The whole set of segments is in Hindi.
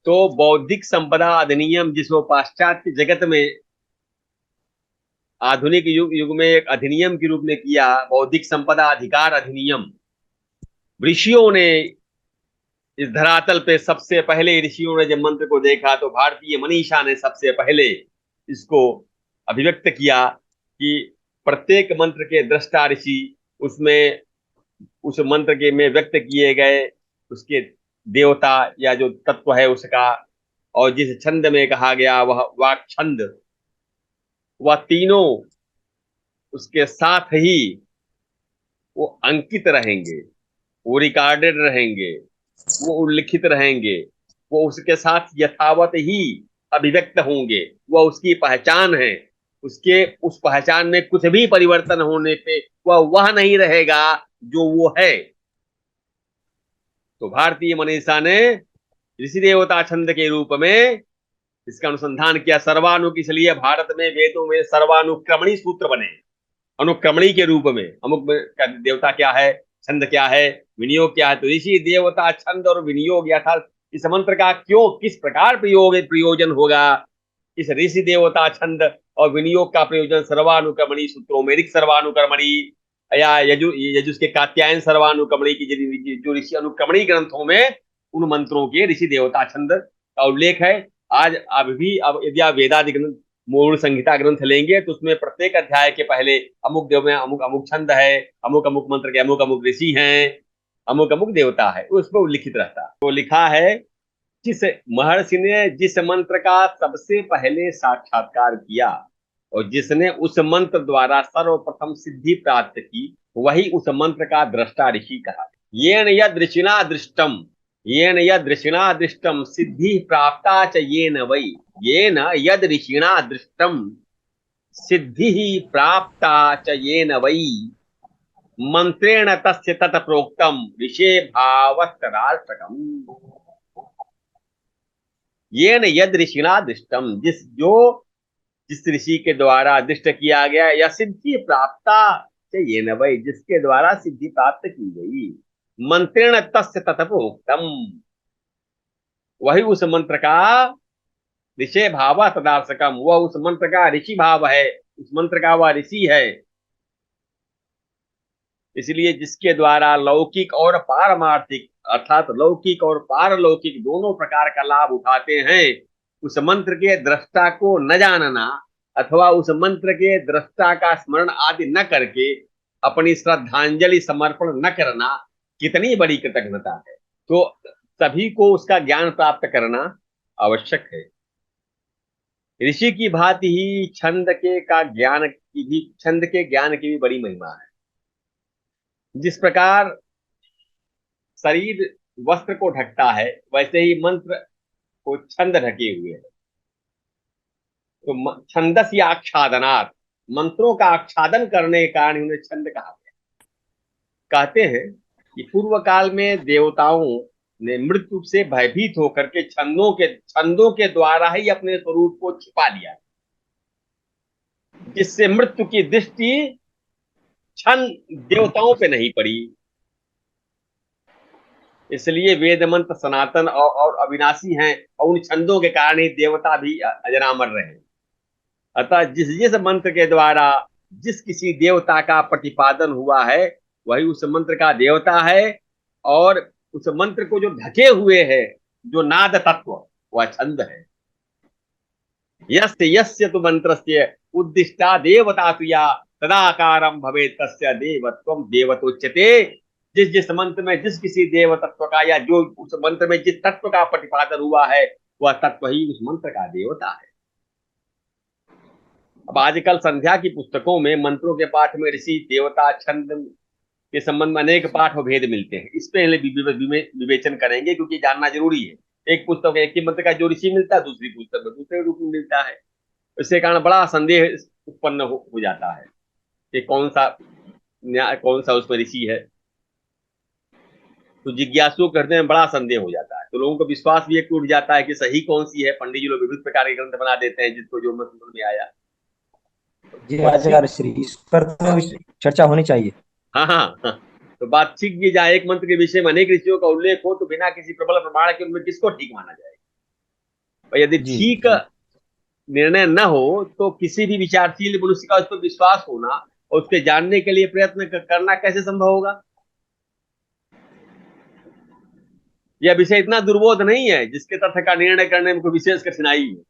तो बौद्धिक संपदा अधिनियम जिसको पाश्चात्य जगत में आधुनिक युग में एक अधिनियम के रूप में किया, बौद्धिक संपदा अधिकार अधिनियम, ऋषियों ने इस धरातल पे सबसे पहले, ऋषियों ने जब मंत्र को देखा तो भारतीय मनीषा ने सबसे पहले इसको अभिव्यक्त किया कि प्रत्येक मंत्र के दृष्टा ऋषि, उसमें उस मंत्र के में व्यक्त किए गए उसके देवता या जो तत्व है उसका, और जिस छंद में कहा गया वह वाक छंद, वह तीनों उसके साथ ही वो अंकित रहेंगे, वो रिकॉर्डेड रहेंगे, वो उल्लिखित रहेंगे, वो उसके साथ यथावत ही अभिव्यक्त होंगे। वह उसकी पहचान है। उसके उस पहचान में कुछ भी परिवर्तन होने पे वह नहीं रहेगा जो वो है। तो भारतीय मनीषा ने ऋषि देवता छंद के रूप में इसका अनुसंधान किया। सर्वानुक, इसलिए भारत में वेदों में सर्वानुक्रमणी सूत्र बने, अनुक्रमणी के रूप में। अमुक का देवता क्या है, छंद क्या है, विनियोग क्या है। तो ऋषि देवता छंद और विनियोग, अर्थात इस मंत्र का क्यों किस प्रकार प्रयोजन होगा, इस ऋषि देवता छंद और विनियोग का प्रयोजन सर्वानुक्रमणी सूत्रों में, ऋक् सर्वानुक्रमणी या यजुष के कात्यायन सर्वानुक्रमणी की जो ऋषि अनुक्रमणी ग्रंथों में उन मंत्रों के ऋषि देवता छंद का उल्लेख है। आज अब भी, अब यदि आप वेदादि ग्रंथ, मूल संहिता ग्रंथ लेंगे तो उसमें प्रत्येक अध्याय के पहले अमुक देव में अमुक अमुक छंद है, अमुक अमुक मंत्र के अमुक अमुक ऋषि हैं, अमुक अमुक देवता है, उसमें उल्लिखित रहता है। तो लिखा है, जिस महर्षि ने जिस मंत्र का सबसे पहले साक्षात्कार किया और जिसने उस मंत्र द्वारा सर्वप्रथम सिद्धि प्राप्त की, वही उस मंत्र का दृष्टा ऋषि कहा। येन यद ऋषिणा दृष्टम, येन यद ऋषिणा दृष्टम सिद्धि प्राप्ता च येन वै, येन यद ऋषिणा दृष्टम सिद्धि प्राप्ता च येन वै, मंत्रेण तस्य तत प्रोक्तम ऋषे भावस्तराष्ट्रकम। येन यद ऋषिणा दृष्टम, जिस ऋषि के द्वारा दृष्ट किया गया, या सिद्धि प्राप्ता येन वै, जिसके द्वारा सिद्धि प्राप्त की गई, मंत्रेण तस्य तत प्रोक्तम, वही उस मंत्र का ऋषि भाव तदार्थकम, वह उस मंत्र का ऋषि भाव है, उस मंत्र का वह ऋषि है। इसलिए जिसके द्वारा लौकिक और पारमार्थिक, अर्थात लौकिक और पारलौकिक दोनों प्रकार का लाभ उठाते हैं, उस मंत्र के दृष्टा को न जानना अथवा उस मंत्र के दृष्टा का स्मरण आदि न करके अपनी श्रद्धांजलि समर्पण न करना कितनी बड़ी कृतज्ञता है। तो सभी को उसका ज्ञान प्राप्त करना आवश्यक है। ऋषि की भांति ही छंद के ज्ञान की भी बड़ी महिमा है। जिस प्रकार शरीर वस्त्र को ढकता है, वैसे ही मंत्र को छंद ढके हुए है। तो छंदस या आच्छादनात्, मंत्रों का आच्छादन करने के कारण उन्हें छंद कहा गया। कहते हैं कि पूर्व काल में देवताओं ने मृत्यु से भयभीत होकर के छंदों के द्वारा ही अपने स्वरूप को छिपा लिया, जिससे मृत्यु की दृष्टि छंद देवताओं पे नहीं पड़ी। इसलिए वेद मंत्र सनातन और अविनाशी हैं, और उन छंदों के कारण ही देवता भी अजरामर रहे। अतः जिस जिस मंत्र के द्वारा जिस किसी देवता का प्रतिपादन हुआ है, वही उस मंत्र का देवता है। और उस मंत्र को जो ढके हुए है, जो नाद तत्व, वह छंद है। यस्य यस्य तु मंत्रस्य उद्दिष्टा देवता तुया तदाकारम भवे तस्य देवत्वम देवतोच्यते। जिस जिस मंत्र में जिस किसी देव तत्व का, या जो उस मंत्र में जिस तत्व का प्रतिपादन हुआ है, वह तत्व ही उस मंत्र का देवता है। अब आजकल संध्या की पुस्तकों में मंत्रों के पाठ में ऋषि देवता छंद के संबंध में अनेक पाठ और भेद मिलते हैं। इस पे विवेचन करेंगे, क्योंकि जानना जरूरी है। एक पुस्तक में एक ही मंत्र का जो ऋषि मिलता है, दूसरी पुस्तक में दूसरे रूप में मिलता है। इसके कारण बड़ा संदेह उत्पन्न हो जाता है कि कौन सा उसमें ऋषि है। तो जिज्ञासु करने में बड़ा संदेह हो जाता है। तो लोगों को विश्वास भी एक टूट जाता है कि सही कौन सी है। पंडित जी लोग विभिन्न प्रकार के ग्रंथ बना देते हैं, जिसको जो समझ में आया। जी राजा श्री, इस पर तो चर्चा होनी चाहिए। हाँ हाँ हाँ। तो बात ठीक की जाए, एक मंत्र के विषय में अनेक ऋषियों का उल्लेख हो तो बिना किसी प्रबल प्रमाण के उनमें किसको ठीक माना जाए। और यदि जी ठीक निर्णय न हो तो किसी भी विचारशील मनुष्य का उस पर विश्वास होना और उसके जानने के लिए प्रयत्न करना कैसे संभव होगा। यह विषय इतना दुर्बोध नहीं है जिसके तथ्य का निर्णय करने में कोई विशेष कठिनाई हो।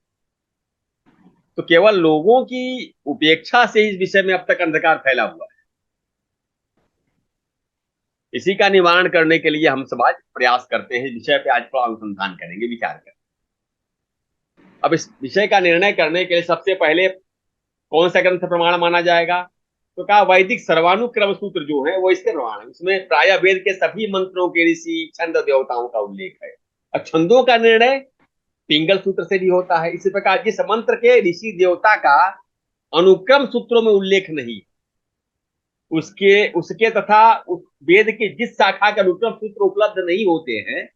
तो केवल लोगों की उपेक्षा से इस विषय में अब तक अंधकार फैला हुआ है। इसी का निवारण करने के लिए हम समाज प्रयास करते हैं। इस विषय पे आज थोड़ा अनुसंधान करेंगे, विचार करेंगे। अब इस विषय का निर्णय करने के लिए सबसे पहले कौन सा ग्रंथ प्रमाण माना जाएगा, तो कहा वैदिक सर्वानुक्रम सूत्र जो है वो इसके प्रमाण है। उसमें प्राय वेद के सभी मंत्रों के ऋषि छंद देवताओं का उल्लेख है। और छंदों का निर्णय पिंगल सूत्र से भी होता है। इसी प्रकार जिस मंत्र के ऋषि देवता का अनुक्रम सूत्रों में उल्लेख नहीं, उसके उसके तथा उस वेद के जिस शाखा के अनुक्रम सूत्र उपलब्ध नहीं होते हैं,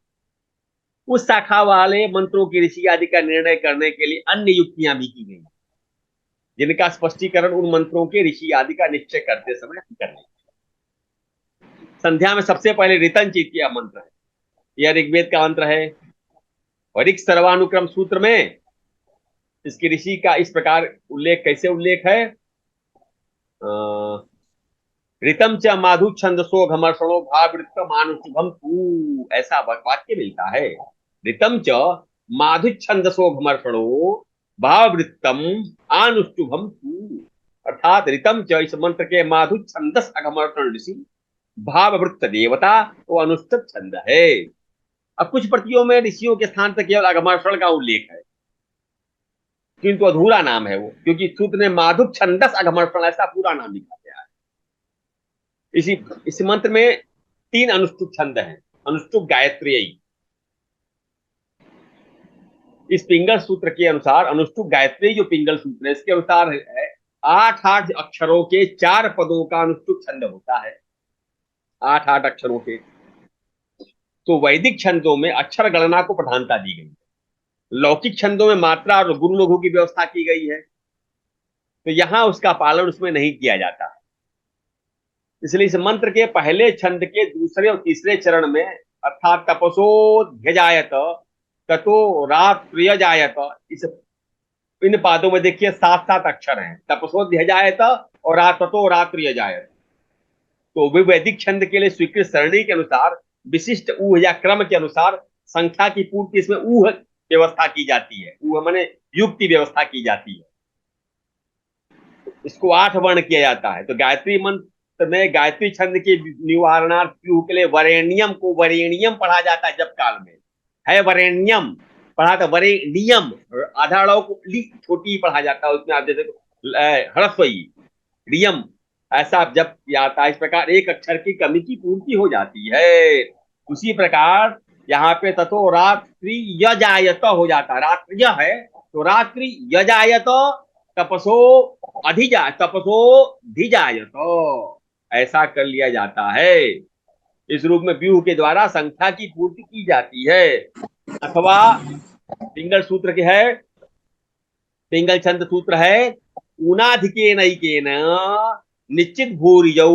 उस शाखा वाले मंत्रों की ऋषि आदि का निर्णय करने के लिए अन्य युक्तियां भी की गई, जिनका स्पष्टीकरण उन मंत्रों के ऋषि आदि का निश्चय करते समय करने। संध्या में सबसे पहले ऋतंचित यह मंत्र है, यह ऋग्वेद का मंत्र है। और ऋक् सर्वानुक्रम सूत्र में इसके ऋषि का इस प्रकार उल्लेख, कैसे उल्लेख है, ऋतम च माधु छंदसो घमर्षणो भावृत्तम आनुशुभम तू, ऐसा वाक्य मिलता है। ऋतम च माधु छंदसो घमर्षणो भाववृत्तम आनुष्टुभम तू, अर्थात ऋतम च इस मंत्र के माधु छंदस अघमर्षण ऋषि, भाववृत्त देवता वो अनुष्ठित छंद है। अब कुछ प्रतियों में ऋषियों के स्थान पर केवल अघमर्षण का उल्लेख है, किंतु अधूरा नाम है वो, क्योंकि सूत्र ने माधु छंदस अघमर्षण ऐसा पूरा नाम लिखा गया है। इस मंत्र में 3 अनुष्टुप छंद हैं। अनुष्टुप गायत्री, इस पिंगल सूत्र के अनुसार अनुष्टुप गायत्री जो पिंगल सूत्र है इसके अनुसार है 8 अक्षरों के 4 पदों का अनुष्टुप छंद होता है। 8 अक्षरों के। तो वैदिक छंदों में अक्षर गणना को प्रधानता दी गई है। लौकिक छंदों में मात्रा और गुरु लघु की व्यवस्था की गई है, तो यहां उसका पालन उसमें नहीं किया जाता है। इसलिए इस मंत्र के पहले छंद के दूसरे और तीसरे चरण में, अर्थात तपसोऽध्यजायत ततो रात्र्यजायत, इस इन पादों में देखिए 7 अक्षर हैं, तपसोऽध्यजायत और ततो रात्र्यजायत। तो भी वैदिक छंद के लिए स्वीकृत सरणी के अनुसार विशिष्ट ऊह या क्रम के अनुसार संख्या की पूर्ति इसमें ऊह व्यवस्था की जाती है। ऊह माने युक्ति व्यवस्था की जाती है। इसको 8 वर्ण किया जाता है। तो गायत्री मंत्र में गायत्री छंद के निवारणार्थ के लिए वरेण्यम को वरेण्यम पढ़ा जाता है। जब काल में है वरेण्यम पढ़ा था, वरेण्यम आधा ड़ौ को छोटी पढ़ा जाता है, उसमें आप जैसे ह्रस्वई रियम ऐसा जब आता है। इस प्रकार एक अक्षर की कमी की पूर्ति हो जाती है। उसी प्रकार यहाँ पे ततो रात्रि यजायत हो जाता है। रात्रि है तो रात्रि यजायत तपसो अधिजा तपसो धिजायत, ऐसा कर लिया जाता है। इस रूप में व्यूह के द्वारा संख्या की पूर्ति की जाती है। अथवा पिंगल सूत्र के है, पिंगल छंद सूत्र है ऊनाधिकेन ऐकेन निश्चित भूरिजौ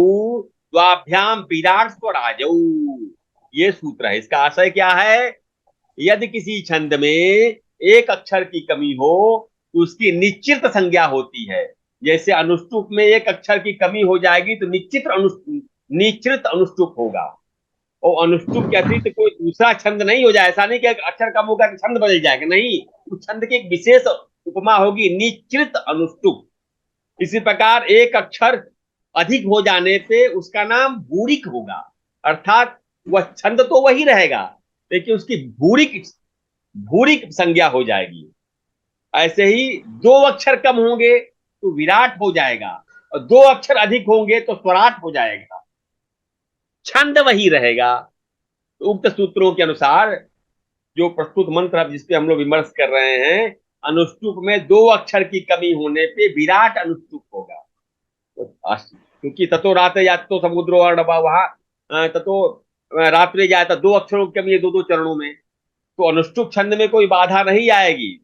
द्वाभ्याम विराट स्वराजौ, ये सूत्र है। इसका आशय क्या है, यदि किसी छंद में एक अक्षर की कमी हो तो उसकी निश्चित संज्ञा होती है। जैसे अनुष्टुप में एक अक्षर की कमी हो जाएगी तो निश्चित अनुष्टुप होगा। और अनुष्टुप के अतिरिक्त कोई दूसरा छंद नहीं हो जाए। ऐसा नहीं कि अक्षर कम होगा कि छंद बदल जाएगा, नहीं, उस छंद की एक विशेष उपमा होगी निश्चित अनुष्टुप। इसी प्रकार एक अक्षर अधिक हो जाने पे उसका नाम भूरिक होगा, अर्थात वह छंद तो वही रहेगा लेकिन उसकी भूरिक संज्ञा हो जाएगी। ऐसे ही 2 अक्षर कम होंगे तो विराट हो जाएगा और 2 अक्षर अधिक होंगे तो स्वराट हो जाएगा, छंद वही रहेगा। तो उक्त सूत्रों के अनुसार जो प्रस्तुत मंत्र अब जिसपे हम लोग विमर्श कर रहे हैं, अनुष्टुप में 2 अक्षर की कमी होने पे विराट अनुष्टुप होगा। क्योंकि ततो रात या तो समुद्रो वहां ततो रात्रि जाता 2 अक्षरों की कमी है 2 चरणों में, तो अनुष्टुप छंद में कोई बाधा नहीं आएगी।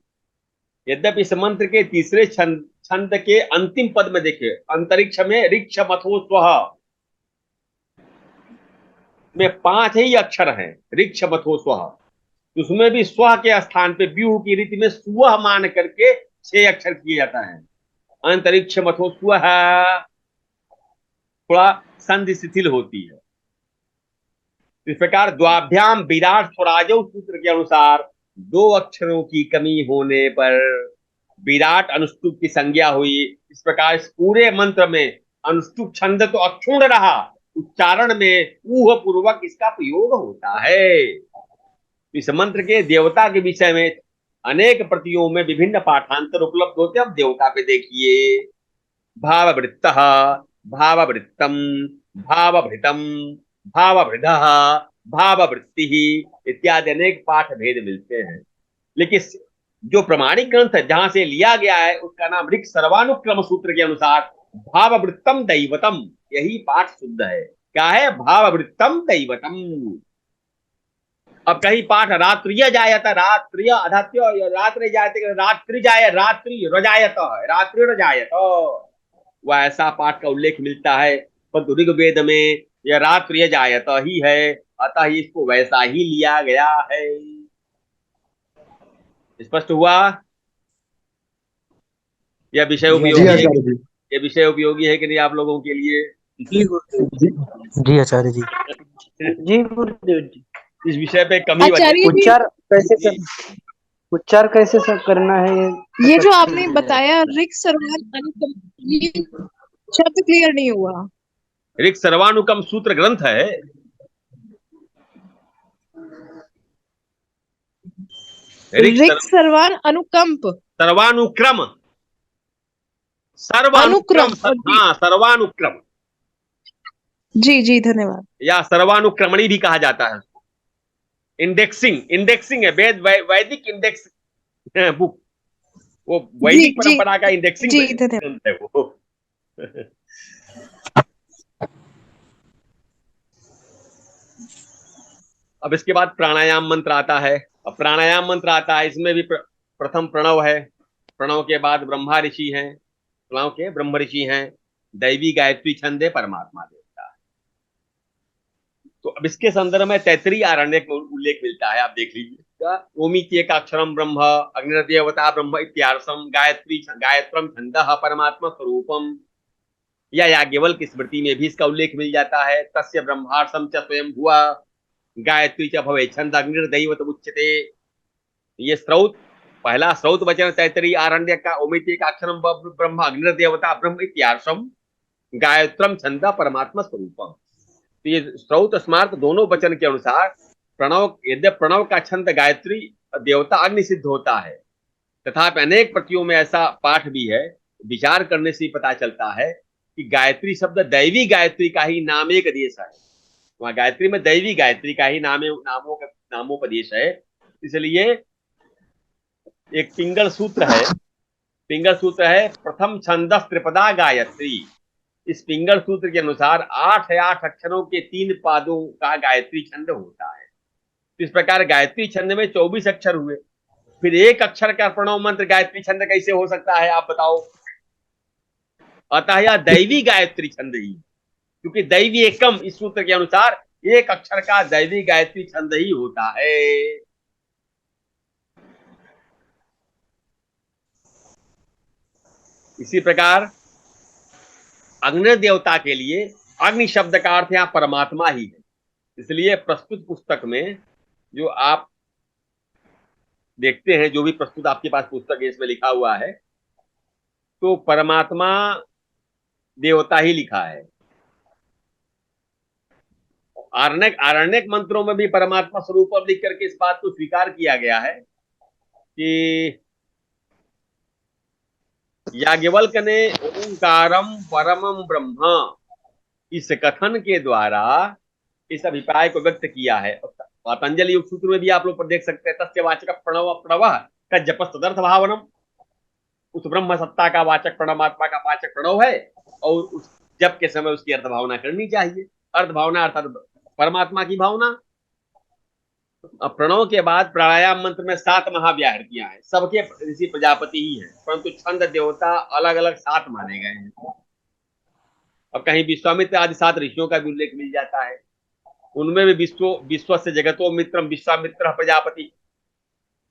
यद्यपि इस मंत्र के तीसरे छंद के अंतिम पद में देखिए, अंतरिक्ष में ऋक्ष मथो स्वः में 5 ही अक्षर हैं, ऋक्ष मथो स्वः। तो उसमें भी स्व के स्थान पे व्यूह की रीति में स्व मान करके 6 अक्षर किए जाता है। अंतरिक्ष मथो स्व, थोड़ा संधि शिथिल होती है। इस प्रकार द्वाभ्याम विराट स्वराजो सूत्र के अनुसार 2 अक्षरों की कमी होने पर विराट अनुष्टुप की संज्ञा हुई। इस प्रकार इस पूरे मंत्र में अनुष्टुप छंद तो अक्षुण्ण रहा, उच्चारण में ऊह पूर्वक इसका प्रयोग होता है। इस मंत्र के देवता के विषय में अनेक प्रतियों में विभिन्न पाठांतर उपलब्ध होते हैं। अब देवता पे देखिए, भाववृत्त, भाववृत्तम, भावभृतम, भावभृद, भाववृत्ति इत्यादि अनेक पाठ भेद मिलते हैं। लेकिन जो प्रमाणिक ग्रंथ है जहां से लिया गया है उसका नाम ऋक् सर्वानुक्रम सूत्र के अनुसार भाववृत्तम दैवतम, यही पाठ शुद्ध है। क्या है? भाववृत्तम दैवतम। अब कहीं पाठ रात्रिय जायत, रात्रिय अधात्य, रात्रि जायत, रात्रि जाय, रात्रि रजायत है, रात्रि रजायत, वह ऐसा पाठ का उल्लेख मिलता है, परंतु ऋग्वेद में यह रात्रि जायत ही है, अतः इसको वैसा ही लिया गया है। स्पष्ट हुआ? यह विषय जी उपयोगी है, आचार्य जी। यह विषय उपयोगी है कि नहीं आप लोगों के लिए? जी आचार्य जी। जी गुरुदेव जी। इस विषय पे कमी आचार्य जी, उच्चार कैसे कर, उच्चार कैसे सब करना है ये जो आपने बताया ऋक् सर्वान अनुक्रम, ये शब्द क्लियर नहीं हुआ। ऋक् सर्वानुक्रम सूत्र ग्रंथ है। ऋक् सर्वान अनुकंप, सर्वानुक्रम, सर्वानुक्रम, अनुक्रम, हाँ सर्वानुक्रम, जी जी धन्यवाद। या सर्वानुक्रमणी भी कहा जाता है। इंडेक्सिंग, इंडेक्सिंग है, वैदिक इंडेक्स बुक, वो वैदिक जी परंपरा का इंडेक्सिंग जी धन्यवाद। ग्रंथ है वो। अब इसके बाद प्राणायाम मंत्र आता है। अब प्राणायाम मंत्र आता है, इसमें भी प्रथम प्रणव है, प्रणव के बाद ब्रह्मा ऋषि हैं, प्रणव के ब्रह्म ऋषि हैं, दैवी गायत्री छंद है, परमात्मा देवता है। तो अब इसके संदर्भ में तैतरीय आरण्यक में उल्लेख मिलता है, आप देख लीजिए। ओमिति एकाक्षरम ब्रह्म अग्निर्देवता ब्रह्म इत्यार्षम गायत्री गायत्रम छंदः परमात्मा स्वरूपम, या याज्ञवल्क की स्मृति में भी इसका उल्लेख मिल जाता है। तस्य ब्रह्मार्षम च स्वयं हुआ गायत्री च भवे छंद अग्निर्दैवत उच्यते। ये स्रोत, पहला स्रोत वचन तैतरीय आरण्यक का, ओमिति एकाक्षरम ब्रह्म अग्निर्देवता ब्रह्म इत्यार्षम गायत्रम छंद परमात्मा स्वरूपम। तो ये स्रोत स्मार्त दोनों वचन के अनुसार प्रणव, यद्यप प्रणव का छंद गायत्री देवता अग्नि सिद्ध होता है, तथापि अनेक प्रतियों में ऐसा पाठ भी है, विचार करने से पता चलता है कि गायत्री शब्द दैवी गायत्री का ही नामेकदेश है। वहां गायत्री में दैवी गायत्री का ही नामोपदेश है। इसलिए एक पिंगल सूत्र है, पिंगल सूत्र है प्रथम छंदस त्रिपदा गायत्री। इस पिंगल सूत्र के अनुसार 8 अक्षरों के 3 पादों का गायत्री छंद होता है। इस प्रकार गायत्री छंद में 24 अक्षर हुए, फिर एक अक्षर का प्रणव मंत्र गायत्री छंद कैसे हो सकता है, आप बताओ? अतः यह दैवी गायत्री छंद ही, क्योंकि दैवी एकम इस सूत्र के अनुसार एक अक्षर का दैवी गायत्री छंद ही होता है। इसी प्रकार अग्नि देवता के लिए अग्नि शब्द का अर्थ यहां परमात्मा ही है। इसलिए प्रस्तुत पुस्तक में जो आप देखते हैं, जो भी प्रस्तुत आपके पास पुस्तक है, इसमें लिखा हुआ है तो परमात्मा देवता ही लिखा है। आरण्यक, आरण्यक मंत्रों में भी परमात्मा स्वरूप लिख करके इस बात को स्वीकार किया गया है कि याज्ञवल्क्य ने ओंकारम परमम ब्रह्म इस कथन के द्वारा इस अभिप्राय को व्यक्त किया है। पतंजलि योग सूत्र में भी आप लोग पर देख सकते हैं, तस्य वाचक प्रणव प्रणव का जप तदर्थ भावनम, उस ब्रह्म सत्ता का वाचक परमात्मा का वाचक प्रणव है, और उस जप के समय उसकी अर्थ भावना करनी चाहिए। अर्थ भावना अर्थात परमात्मा की भावना। प्रणव के बाद प्राणायाम मंत्र में 7 महाव्याहृतियां हैं, सबके ऋषि प्रजापति ही हैं, परंतु छंद देवता अलग अलग 7 माने गए हैं। अब कहीं विश्वामित्र आदि 7 ऋषियों का भी उल्लेख मिल जाता है। उनमें भी विश्व से जगतो मित्रम विश्वामित्र प्रजापति,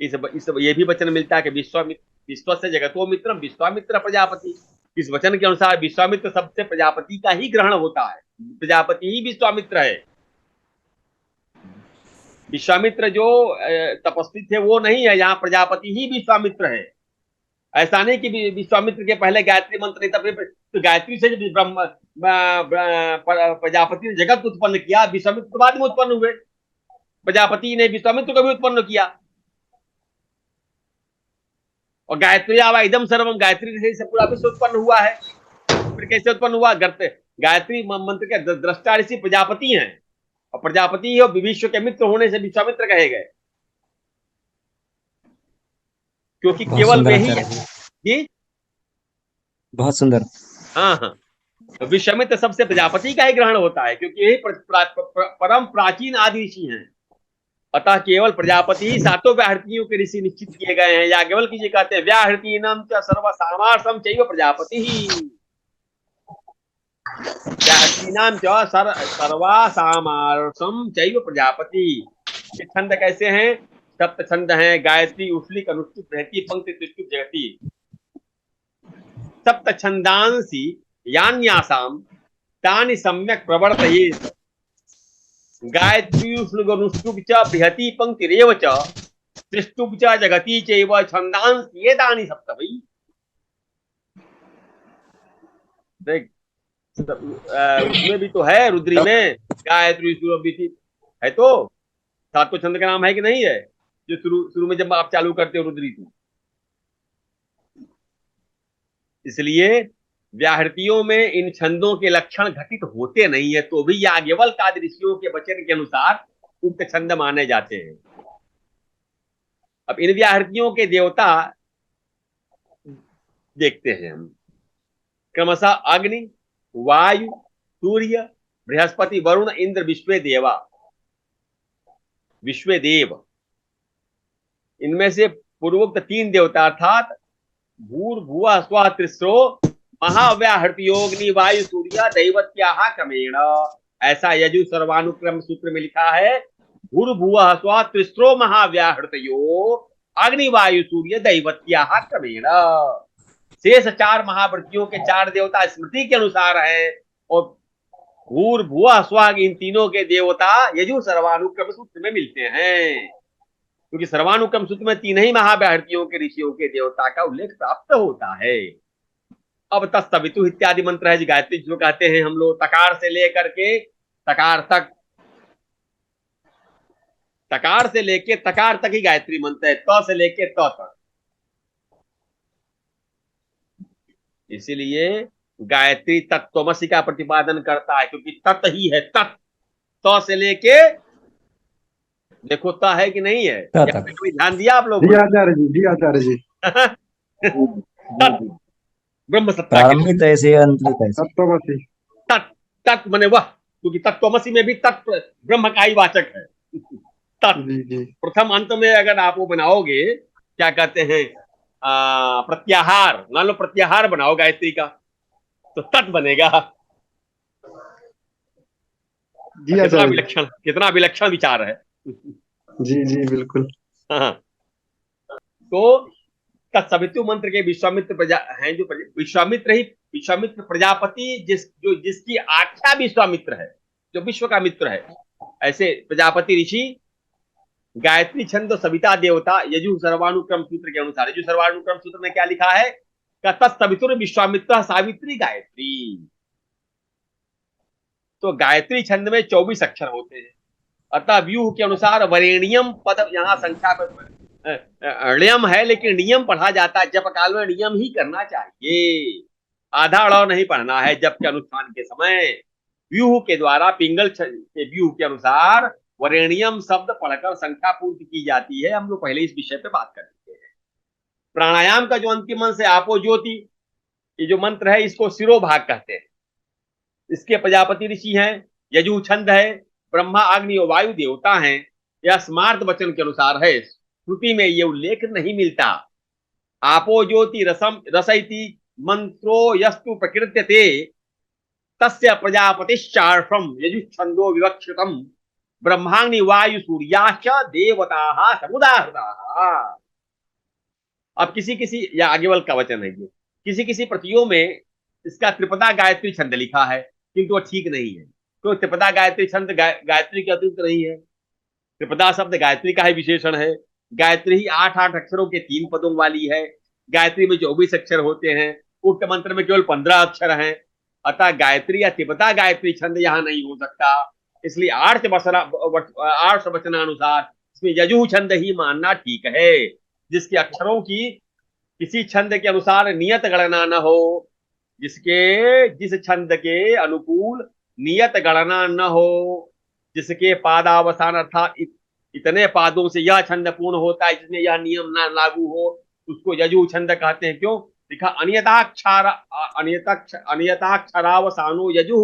इस ये भी वचन मिलता है कि विश्वस्य जगतो मित्रम विश्वामित्र प्रजापति। इस वचन के अनुसार विश्वामित्र शब्द से प्रजापति का ही ग्रहण होता है, प्रजापति ही विश्वामित्र है। विश्वामित्र जो तपस्वी थे वो नहीं है, यहाँ प्रजापति ही विश्वामित्र है। ऐसा नहीं कि विश्वामित्र के पहले गायत्री मंत्र नहीं था, तो गायत्री से जब ब्रह्म प्रजापति ने जगत उत्पन्न किया, विश्वामित्र तो बाद में उत्पन्न हुए, प्रजापति ने विश्वामित्र को भी उत्पन्न किया। और गायत्री आवा इदम सर्वम, गायत्री से पूरा विश्व उत्पन्न हुआ है। फिर कैसे उत्पन्न हुआ? गायत्री मंत्र के दृष्टा ऋषि प्रजापति हैं, और प्रजापति और विश्व के मित्र होने से विश्वामित्र कहे गए, क्योंकि केवल वे ही जी। बहुत सुंदर। हाँ हाँ, तो विश्वामित्र सबसे प्रजापति का ही ग्रहण होता है, क्योंकि यही परम प्राचीन आदि ऋषि हैं। अतः केवल प्रजापति ही सातों व्याहृतियों के ऋषि निश्चित किए गए हैं। याज्ञवल्क्य जी कहते हैं व्याहृतीनां च सर्वसामार्षं चैव प्रजापति ही, व्याहृतीनां च सर्वसामार्षं चैव प्रजापति। ये छंद कैसे हैं? सप्त छंद हैं, गायत्री, उष्लिक, अनुष्टुप, बृहति, पंक्ति, त्रिष्टुप, जगति। सप्त छंदांसि यान्यासाम तानि सम्यक् प्रवर्तयेत्। गायत्री, उष्णुक, च बृहति, पंक्तिरेव च त्रिष्टुप च जगति चैव छंदांसि एतानि सप्त। भाई देख, उसमें भी तो है, रुद्री में गायत्री है, तो सातों छंद का नाम है कि नहीं है? जो शुरू में जब आप चालू करते हो रुद्री को। इसलिए व्याहृतियों में इन छंदों के लक्षण घटित होते नहीं है, तो भी याज्ञवल्क्य आदि ऋषियों के वचन के अनुसार उक्त छंद माने जाते हैं। अब इन व्याहृतियों के देवता देखते हैं हम, क्रमशः अग्नि, वायु, सूर्य, बृहस्पति, वरुण, इंद्र, विश्वेदेव। इनमें से पूर्वोक्त तीन देवता अर्थात भूर्भुवः स्वः तिस्रो महाव्याहृतियोग्नि वायु सूर्य दैवत्याः क्रमेण, ऐसा यजु सर्वानुक्रम सूत्र में लिखा है। भूर्भुवः स्वः तिस्रो महाव्याहृतयो अग्नि वायु सूर्य दैवत्याः क्रमेण। शेष चार महाव्रतियों के चार देवता स्मृति के अनुसार है, और भूर्भुवः स्वः इन तीनों के देवता यजु सर्वानुक्रम सूत्र में मिलते हैं, क्योंकि सर्वानुक्रम सूत्र में तीन ही महाव्याहृतियों के ऋषियों के देवता का उल्लेख प्राप्त होता है। अब तत्सवितु इत्यादि मंत्र है, गायत्री जो कहते हैं हम लोग, तकार से लेकर के तकार तक, तकार से लेके तकार तक ही गायत्री मंत्र है, त से लेके त तक। इसीलिए गायत्री तत्त्वमसि का प्रतिपादन करता है, क्योंकि तत् ही है, तत्, त से लेके देखो ता है कि नहीं है, कभी ध्यान दिया आप लोग? जी आचार्य जी, जी आचार्य जी। ब्रह्म सत्ता प्रारंभिक ऐसे अंत ऐसे। तत्वमसि, तत् माने वह, क्योंकि तत्वमसि में भी तत् ब्रह्म का ही वाचक है। तत् जी जी। प्रथम अंत में अगर आप वो बनाओगे, क्या कहते हैं, प्रत्याहार, मान लो प्रत्याहार बनाओ गायत्री का, तो तत् बनेगा। जी आचार्य, कितना विलक्षण विचार है। जी जी बिल्कुल। हाँ, तो तत्सवितु मंत्र के विश्वामित्र प्रजा हैं, जो विश्वामित्र प्रजापति जिसकी आख्या विश्वामित्र है, जो विश्व का मित्र है, ऐसे प्रजापति ऋषि गायत्री छंद सविता देवता यजु सर्वानुक्रम सूत्र के अनुसार। यजु सर्वानुक्रम सूत्र में क्या लिखा है? तत्सवितुर विश्वामित्र सावित्री गायत्री। तो गायत्री छंद में 24 अक्षर होते हैं, अतः व्यूह के अनुसार वरेण्यम पद, यहाँ संख्या ण्यम है, लेकिन नियम पढ़ा जाता है, जप काल में नियम ही करना चाहिए, आधा अड़ाव नहीं पढ़ना है। जप के अनुष्ठान के समय व्यूह के द्वारा पिंगल के व्यूह के अनुसार वरेण्यम शब्द पढ़कर संख्या पूर्ति की जाती है। हम लोग पहले इस विषय पे बात कर चुके हैं। प्राणायाम का जो अंतिम मंत्र है आपो ज्योति, ये जो मंत्र है इसको शिरोभाग कहते हैं। इसके प्रजापति ऋषि हैं, यजु छंद है, ब्रह्मा अग्नि और वायु देवता हैं। यह स्मार्त वचन के अनुसार है, श्रुति में ये उल्लेख नहीं मिलता। आपो ज्योति रसइति मंत्रो यस्तु प्रकृत्यते तस्य प्रजापतिश्चार्षम यजु छंदो विवक्षितम ब्रह्माग्नि वायु सूर्याश्च देवता समुदाहृता। अब किसी किसी, या आगे वाला का वचन है ये, किसी किसी प्रतियों में इसका त्रिपदा गायत्री छंद लिखा है, किंतु वो ठीक नहीं है। तो त्रिपदा गायत्री छंद गायत्री के अतिरिक्त नहीं है। त्रिपदा शब्द गायत्री का ही विशेषण है। गायत्री ही 8-8 अक्षरों के 3 पदों वाली है। गायत्री में 24 अक्षर होते हैं, उक्त मंत्र में केवल 15 अक्षर हैं। अतः गायत्री या त्रिपदा गायत्री छंद यहाँ नहीं हो सकता। इसलिए आर्ष वचनानुसार इसमें यजु छंद ही मानना ठीक है, जिसके अक्षरों की किसी छंद के अनुसार नियत गणना न हो, जिस छंद के अनुकूल नियत गणना न हो, जिसके पादावसान अर्थात इतने पादों से यह छंद पूर्ण होता है जिसमें यह नियम ना लागू हो, उसको यजु छंद कहते हैं। क्यों लिखा? अनियताक्षरावसानो यजु,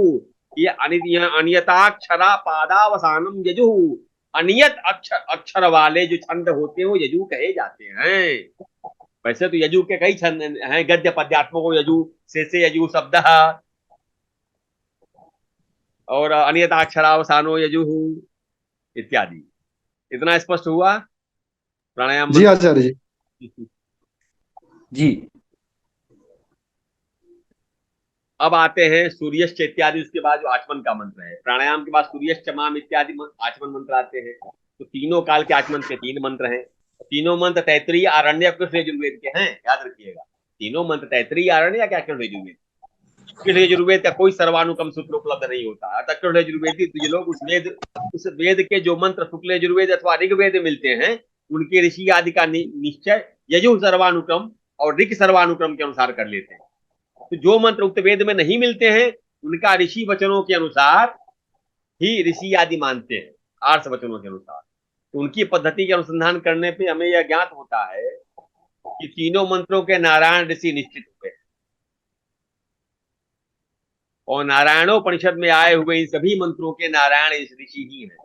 ये अनियताक्षरा पादावसानम यजु, अनियत अक्षर वाले जो छंद होते हैं वो यजु कहे जाते हैं। वैसे तो यजु के कई छंद हैं, गद्य पद्यात्मको यजु, से यजु शब्द, और अनियताक्षरावसानो यजु इत्यादि। इतना स्पष्ट हुआ प्राणायाम? जी आचार्य जी। जी। अब आते हैं सूर्यश्च इत्यादि, उसके बाद जो आचमन का मंत्र है। प्राणायाम के बाद सूर्यश्च माम इत्यादि आचमन मंत्र आते हैं। तो तीनों काल के आचमन के 3 मंत्र हैं। तीनों मंत्र तैतरीय, आरण्यक, कृष्ण यजुर्वेद के हैं, याद रखिएगा। तीनों मंत्र तैतरीय, आरण्यक या कृष्ण यजुर्वेद। कृष्ण यजुर्वेद का कोई सर्वानुकम सूत्र उपलब्ध नहीं होता। अतः कृष्ण यजुर्वेदी जो लोग उस वेद के जो मंत्र शुक्ल यजुर्वेद अथवा ऋग्वेद मिलते हैं, उनके ऋषि आदि का निश्चय यजु सर्वानुक्रम और ऋग सर्वानुक्रम के अनुसार कर लेते हैं। तो जो मंत्र उक्त वेद में नहीं मिलते हैं, उनका ऋषि वचनों के अनुसार ही ऋषि आदि मानते हैं, आर्ष वचनों के अनुसार। तो उनकी पद्धति के अनुसंधान करने पे हमें यह ज्ञात होता है कि तीनों मंत्रों के नारायण ऋषि निश्चित हुए, और नारायणोपनिषद में आए हुए इन सभी मंत्रों के नारायण ऋषि ही हैं।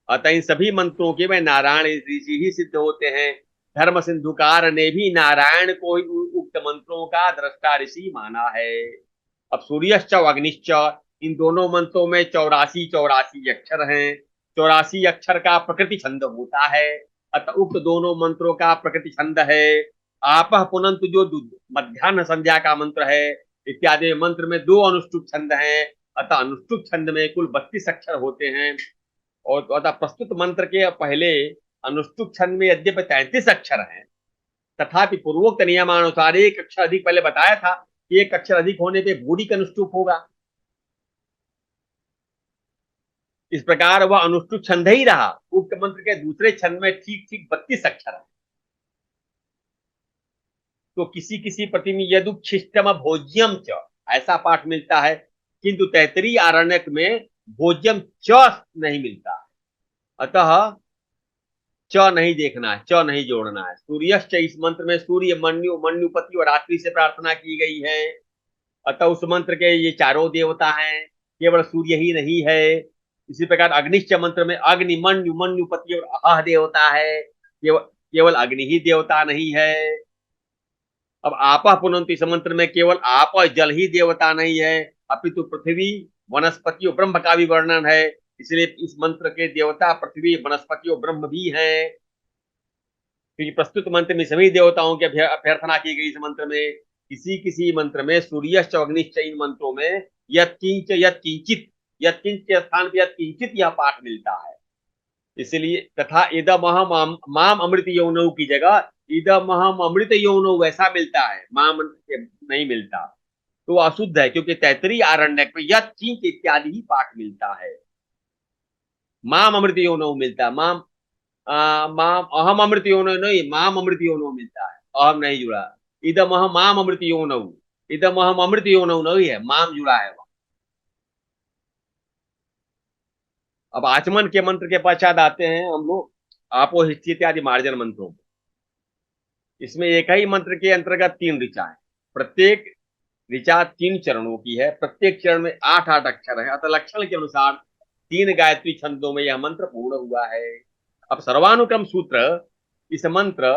अतः इन सभी मंत्रों के वे नारायण ऋषि ही सिद्ध होते हैं। धर्म सिंधुकार ने भी नारायण को ही उक्त मंत्रों का दृष्टा ऋषि माना है। अब सूर्यश्च और अग्निश्च, इन दोनों मंत्रों में 84 अक्षर हैं। 84 अक्षर का प्रकृति छंद होता है। अतः उक्त दोनों मंत्रों का प्रकृति छंद है। आपः पुनंतु जो मध्याह्न संध्या का मंत्र है, इत्यादि मंत्र में 2 अनुष्टुप छंद हैं। अतः अनुष्टुप छंद में कुल 32 अक्षर होते हैं। और अतः प्रस्तुत मंत्र के पहले अनुष्टुप छंद में यद्यपि 33 अक्षर हैं, तथापि पूर्वोक्त नियमानुसार 1 अक्षर अधिक, पहले बताया था कि 1 अक्षर अधिक होने पे बूढ़ी अनुष्टुप होगा। इस प्रकार वह अनुष्टुप छंद ही रहा। उक्त मंत्र के दूसरे छंद में ठीक 32 अक्षर है। तो किसी किसी प्रति में यदुच्छिष्टम भोज्यम च, ऐसा पाठ मिलता है, किंतु तैतरीय आरण्यक में भोज्यम च नहीं मिलता। अतः च नहीं देखना है, च नहीं जोड़ना है। सूर्यश्च, इस मंत्र में सूर्य, मन्यु, मन्युपति और रात्रि से प्रार्थना की गई है। अतः उस मंत्र के ये चारों देवता हैं, केवल सूर्य ही नहीं है। इसी प्रकार अग्निश्च मंत्र में अग्नि, मन्यु, मन्युपति और अह देवता है, केवल अग्नि ही देवता नहीं है। अब आपः पुनंतु, इस मंत्र में केवल आप जल ही देवता नहीं है, अपितु पृथ्वी, वनस्पति और ब्रह्म का भी वर्णन है। इसलिए इस मंत्र के देवता पृथ्वी, वनस्पति और ब्रह्म भी हैं। क्योंकि प्रस्तुत मंत्र में सभी देवताओं की अभ्यर्थना की गई। इस मंत्र में किसी किसी मंत्र में सूर्यश्च अग्निश्च, इन मंत्रों में यत्किंच यत्किंचित, यत्किंच के स्थान पर यत्किंचित यह पाठ मिलता है। इसलिए तथा इदमहम माम अमृत यौनौ की जगह इदमहम अमृत यौनौ वैसा मिलता है, माम नहीं मिलता, तो अशुद्ध है। क्योंकि तैतरीय आरण्यक में यत्किंच इत्यादि ही पाठ मिलता है। माम अमृत योनो मिलता है, माम अहम अमृत योनो नहीं, माम अमृत योनो मिलता है, अहम नहीं जुड़ा। इदम अहम माम अमृत योनो, इदम अहम अमृत योनो नहीं है, माम जुड़ा है। अब आचमन के मंत्र के पश्चात आते हैं हम लोग आपो हिस्सी इत्यादि मार्जन मंत्रों। इसमें एक ही मंत्र के अंतर्गत 3 ऋचा है। प्रत्येक ऋचा 3 चरणों की है। प्रत्येक चरण में 8-8 अक्षर है। अतः लक्षण के अनुसार 3 गायत्री छंदों में यह मंत्र पूर्ण हुआ है। अब सर्वानुक्रम सूत्र इस मंत्र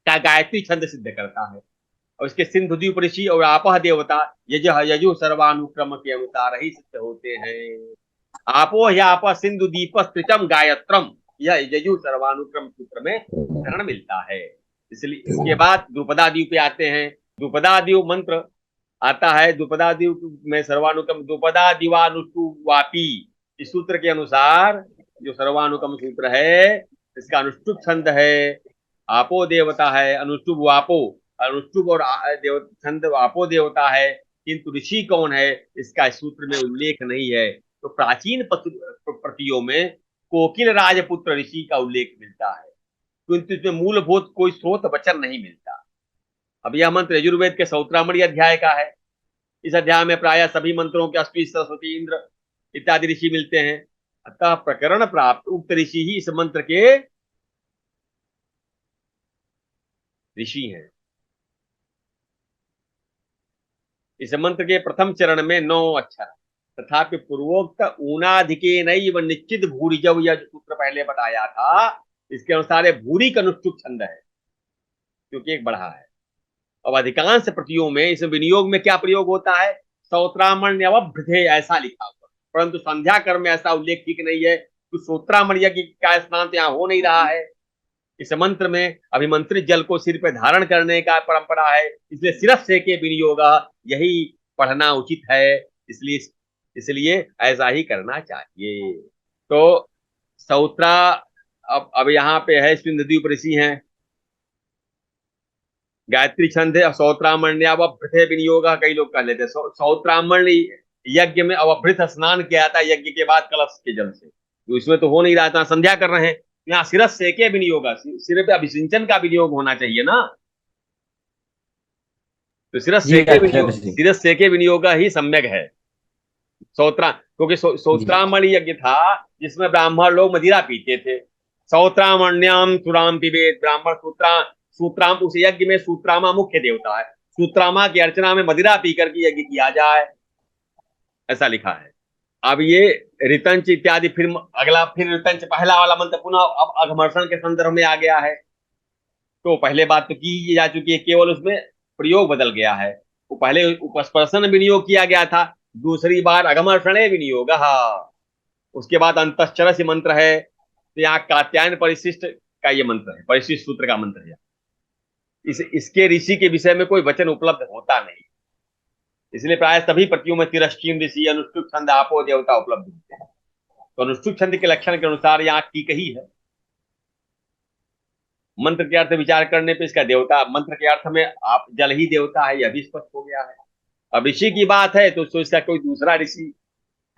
का गायत्री छंद सिद्ध करता है, और इसके सिंधुद्वीप ऋषि और आपह देवता यजु सर्वानुक्रम के अनुसार ही सिद्ध होते हैं। आपो ह्याप सिंधु दीप त्रिचम गायत्रम, यह यजु सर्वानुक्रम सूत्र में उदाहरण मिलता है। इसलिए इसके बाद द्रुपदादिव पे आते हैं। द्रुपदादिव मंत्र आता है, द्रुपदादिव में सर्वानुक्रम द्रुपदादिवानुष्टु वापी, इस सूत्र के अनुसार जो सर्वानुक्रम सूत्र है इसका अनुष्टुप छंद है, आपो देवता है, अनुष्टुप वापो, अनुष्टुप और छंद आपो देवता है, किंतु ऋषि कौन है इसका सूत्र में उल्लेख नहीं है। तो प्राचीन प्रतियों में कोकिल राजपुत्र ऋषि का उल्लेख मिलता है, किंतु इसमें मूलभूत कोई स्रोत वचन नहीं मिलता। अब यह मंत्र यजुर्वेद के सौत्रामणि अध्याय का है। इस अध्याय में प्रायः सभी मंत्रों के अश्विनी, सरस्वती, इंद्र इत्यादि ऋषि मिलते हैं। अतः प्रकरण प्राप्त उक्त ऋषि ही इस मंत्र के ऋषि हैं। इस मंत्र के प्रथम चरण में 9 अक्षर, तथापि पूर्वोक्त ऊनाधिके नैव निश्चित भूरिजव, यह सूत्र पहले बताया था, इसके अनुसार भूरी का अनुष्टुप छंद है, क्योंकि एक बढ़ा है। अब अधिकांश प्रतियों में इस विनियोग में क्या प्रयोग होता है, सौत्रामण्यवभृते ऐसा लिखा हुआ, परंतु संध्या कर्म में ऐसा उल्लेख ठीक नहीं है, तो सौत्रामण्य का स्नान यहाँ हो नहीं रहा है। इस मंत्र में अभिमंत्रित जल को सिर पे धारण करने का परंपरा है, इसलिए सिर्फ से के विनियोग यही पढ़ना उचित है, इसलिए ऐसा ही करना चाहिए। तो सौत्रा अब यहाँ पे है, सिंधुद्वीप ऋषि हैं, गायत्री छंद है, सौत्रामण्य अवभृत विनियोग, कई लोग कह लेते हैं सौत्रामण्य यज्ञ में अवभृत स्नान किया था यज्ञ के बाद कलश के जल से, तो इसमें तो हो नहीं रहा था, संध्या कर रहे हैं, यहाँ सिरस सेके विनियोग, सिर पे अभिसिंचन का विनियोग होना चाहिए ना, तो सिरस सेके विनियोग ही सम्यक है। क्योंकि सौत्रामणि यज्ञ था जिसमें ब्राह्मण लोग मदिरा पीते थे, सौत्रामण्याम सुराम पिबेत, ब्राह्मण सूत्राम, उस यज्ञ में सूत्रामा मुख्य देवता है, सूत्रामा की अर्चना में मदिरा पीकर के यज्ञ किया जाए, ऐसा लिखा है। अब ये ऋतंच इत्यादि, फिर अगला, फिर ऋतंच पहला वाला मंत्र पुनः अब अघमर्षण के संदर्भ में आ गया है। तो पहले बात तो की जा चुकी है, केवल उसमें प्रयोग बदल गया है। वो पहले उपस्पर्शन विनियोग किया गया था, दूसरी बार अघमर्षणे विनियोग, उसके बाद अंतश्चरस्य मंत्र है। तो यहाँ कात्यायन परिशिष्ट का ये मंत्र है, परिशिष्ट सूत्र का मंत्र है। इसके ऋषि के विषय में कोई वचन उपलब्ध होता नहीं, इसलिए प्राय सभी प्रतियों में तिरश्चीन ऋषि, अनुष्टुप छंद, आपो देवता उपलब्ध होते हैं। तो अनुष्टुप छंद के लक्षण के अनुसार यहाँ ठीक ही है। मंत्र के अर्थ विचार करने पे इसका देवता, मंत्र के अर्थ में आप जल ही देवता है, यह भी स्पष्ट हो गया है। अब ऋषि की बात है तो इसका कोई दूसरा ऋषि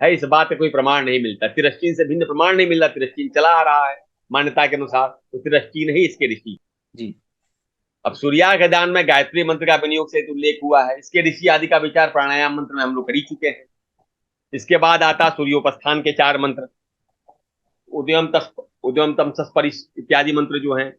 है, इस बात का कोई प्रमाण नहीं मिलता, तिरश्चीन से भिन्न प्रमाण नहीं मिल रहा, तिरश्चीन चला आ रहा है मान्यता के अनुसार, तो तिरश्चीन ही इसके ऋषि जी। अब सूर्यार्घ दान में गायत्री मंत्र का विनियोग से उल्लेख हुआ है, इसके ऋषि आदि का विचार प्राणायाम मंत्र में हम लोग कर ही चुके हैं। इसके बाद आता सूर्योपस्थान के 4 मंत्र, उद्यम तमसस्परि इत्यादि मंत्र जो हैं,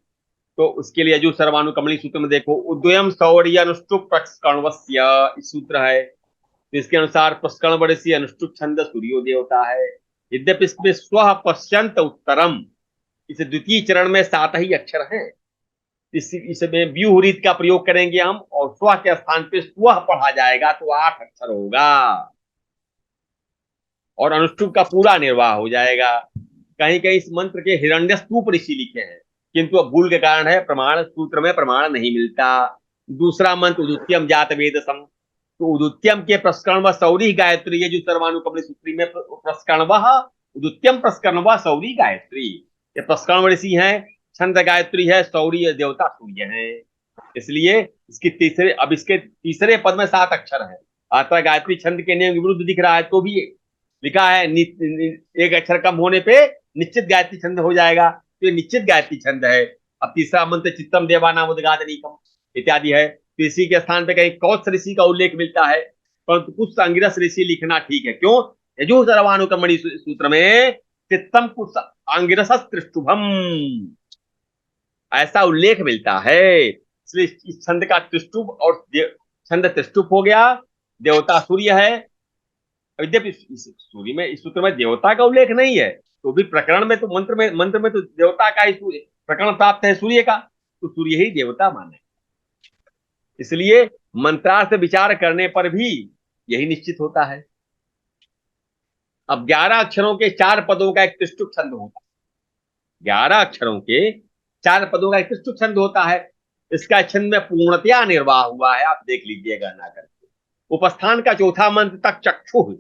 तो उसके लिए जो सर्वानुकमली सूत्र में देखो, उद्यम सौर्य अनुष्टुप प्रस्कण्वस्य इस सूत्र है, तो इसके अनुसार प्रस्कण्वस्य अनुष्टुप छंद सूर्यो देवता है। यद्यपि इसमें स्व पश्यंत उत्तरम, इस द्वितीय चरण में 7 ही अक्षर हैं, इसमें व्यूहरीत का प्रयोग करेंगे हम, और स्व के स्थान पे स्व पढ़ा जाएगा तो 8 अक्षर होगा, और अनुष्टुप का पूरा निर्वाह हो जाएगा। कहीं कहीं इस मंत्र के हिरण्यस्तूप ऋषि लिखे हैं, किंतु अब भूल के कारण है, प्रमाण सूत्र में प्रमाण नहीं मिलता। दूसरा मंत्र उदुत्यम जात वेदसम, तो उदुत्यम के प्रस्करण व सौरी गायत्री है, जो सर्वानुकमली सूत्री में प्रस्करण उदुत्यम प्रस्करण व सौरी गायत्री, ये प्रस्करण ऋषि हैं, छंद गायत्री है, सौरी देवता सूर्य है, इसलिए इसके तीसरे पद में 7 अक्षर है। आता गायत्री छंद के नियम विरुद्ध दिख रहा है, तो भी लिखा है एक अक्षर कम होने पे निश्चित गायत्री छंद हो जाएगा, तो ये निश्चित गायत्री छंद है। अब तीसरा मंत्र चित्तम देवानाम उद्गादनीकम इत्यादि है, तो इसी के स्थान पे कहीं कौत्स ऋषि का उल्लेख मिलता है, परंतु कुछ अंगिरस ऋषि लिखना ठीक है। क्यों? यजु सर्वानुकमणि सूत्र में चित्तम कुछ अंगिरस त्रिष्टुभम ऐसा उल्लेख मिलता है, इसलिए इस छंद का त्रिष्टुभ, और छंद त्रिष्टुभ हो गया, देवता सूर्य है। यद्यपि सूर्य में, इस सूत्र में देवता का उल्लेख नहीं है, तो भी प्रकरण में तो मंत्र में तो देवता का ही प्रकरण प्राप्त है सूर्य का, तो सूर्य ही देवता माने, इसलिए मंत्रार्थ विचार करने पर भी यही निश्चित होता है। अब 11 अक्षरों के 4 पदों का एक त्रिष्टुप छंद होता है। 11 अक्षरों के 4 पदों का एक त्रिष्टुप छंद होता है। इसका छंद में पूर्णतया निर्वाह हुआ है, आप देख लीजिए गणना करके। उपस्थान का चौथा मंत्र तक चक्षु,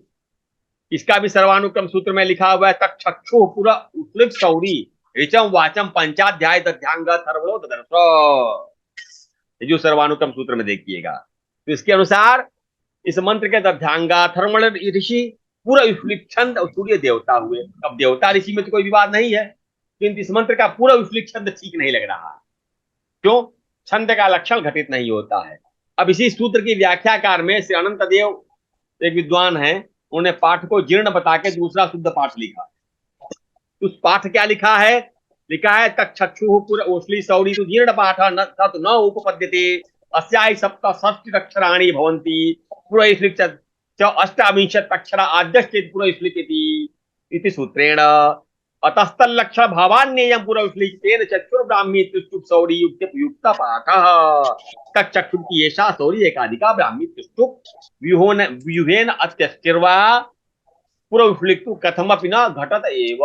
इसका भी सर्वानुक्रम सूत्र में लिखा हुआ है, तक चक्षु पूरा उत्लिक सौरी ऋचम वाचम पंचाध्याय दध्यांग थर्वणो ददर्श, जो सर्वानुक्रम सूत्र में देखिएगा। तो इसके अनुसार इस मंत्र के दध्यांगा थर्मण ऋषि पूरा विफलित छंद और सूर्य देवता हुए। अब देवता ऋषि में तो कोई विवाद नहीं है, किंतु इस मंत्र का पूरा विफलित छंद ठीक नहीं लग रहा है। क्यों? छंद का लक्षण घटित नहीं होता है। अब इसी सूत्र की व्याख्याकार में श्री अनंत देव एक विद्वान है, उन्होंने पाठ को जीर्ण बता के दूसरा शुद्ध पाठ लिखा। उस पाठ क्या लिखा है? लिखा है तक चक्षु पुर ओश्ली सौरी तो जीर्ण पाठ न तत् न उपपद्यते अस्याय सप्त षष्टि अक्षराणि भवन्ति पुरैश्लिक च अष्टाविंशत् अक्षरा आद्यश्चेत् पुरैश्लिकति इति सूत्रेण अतस्तल्लक्षण भावान्ययं पुरैश्लिक तेन चक्षुर्ब्राह्मी त्रिष्टुप सौरी युक्त पाठः तक चक्षु की एषा सौरी एकाधिका ब्राह्मी त्रिष्टुप व्यूहेन अत्यस्तिर्वा पुरैश्लिक्तु कथमपि न घटत एव।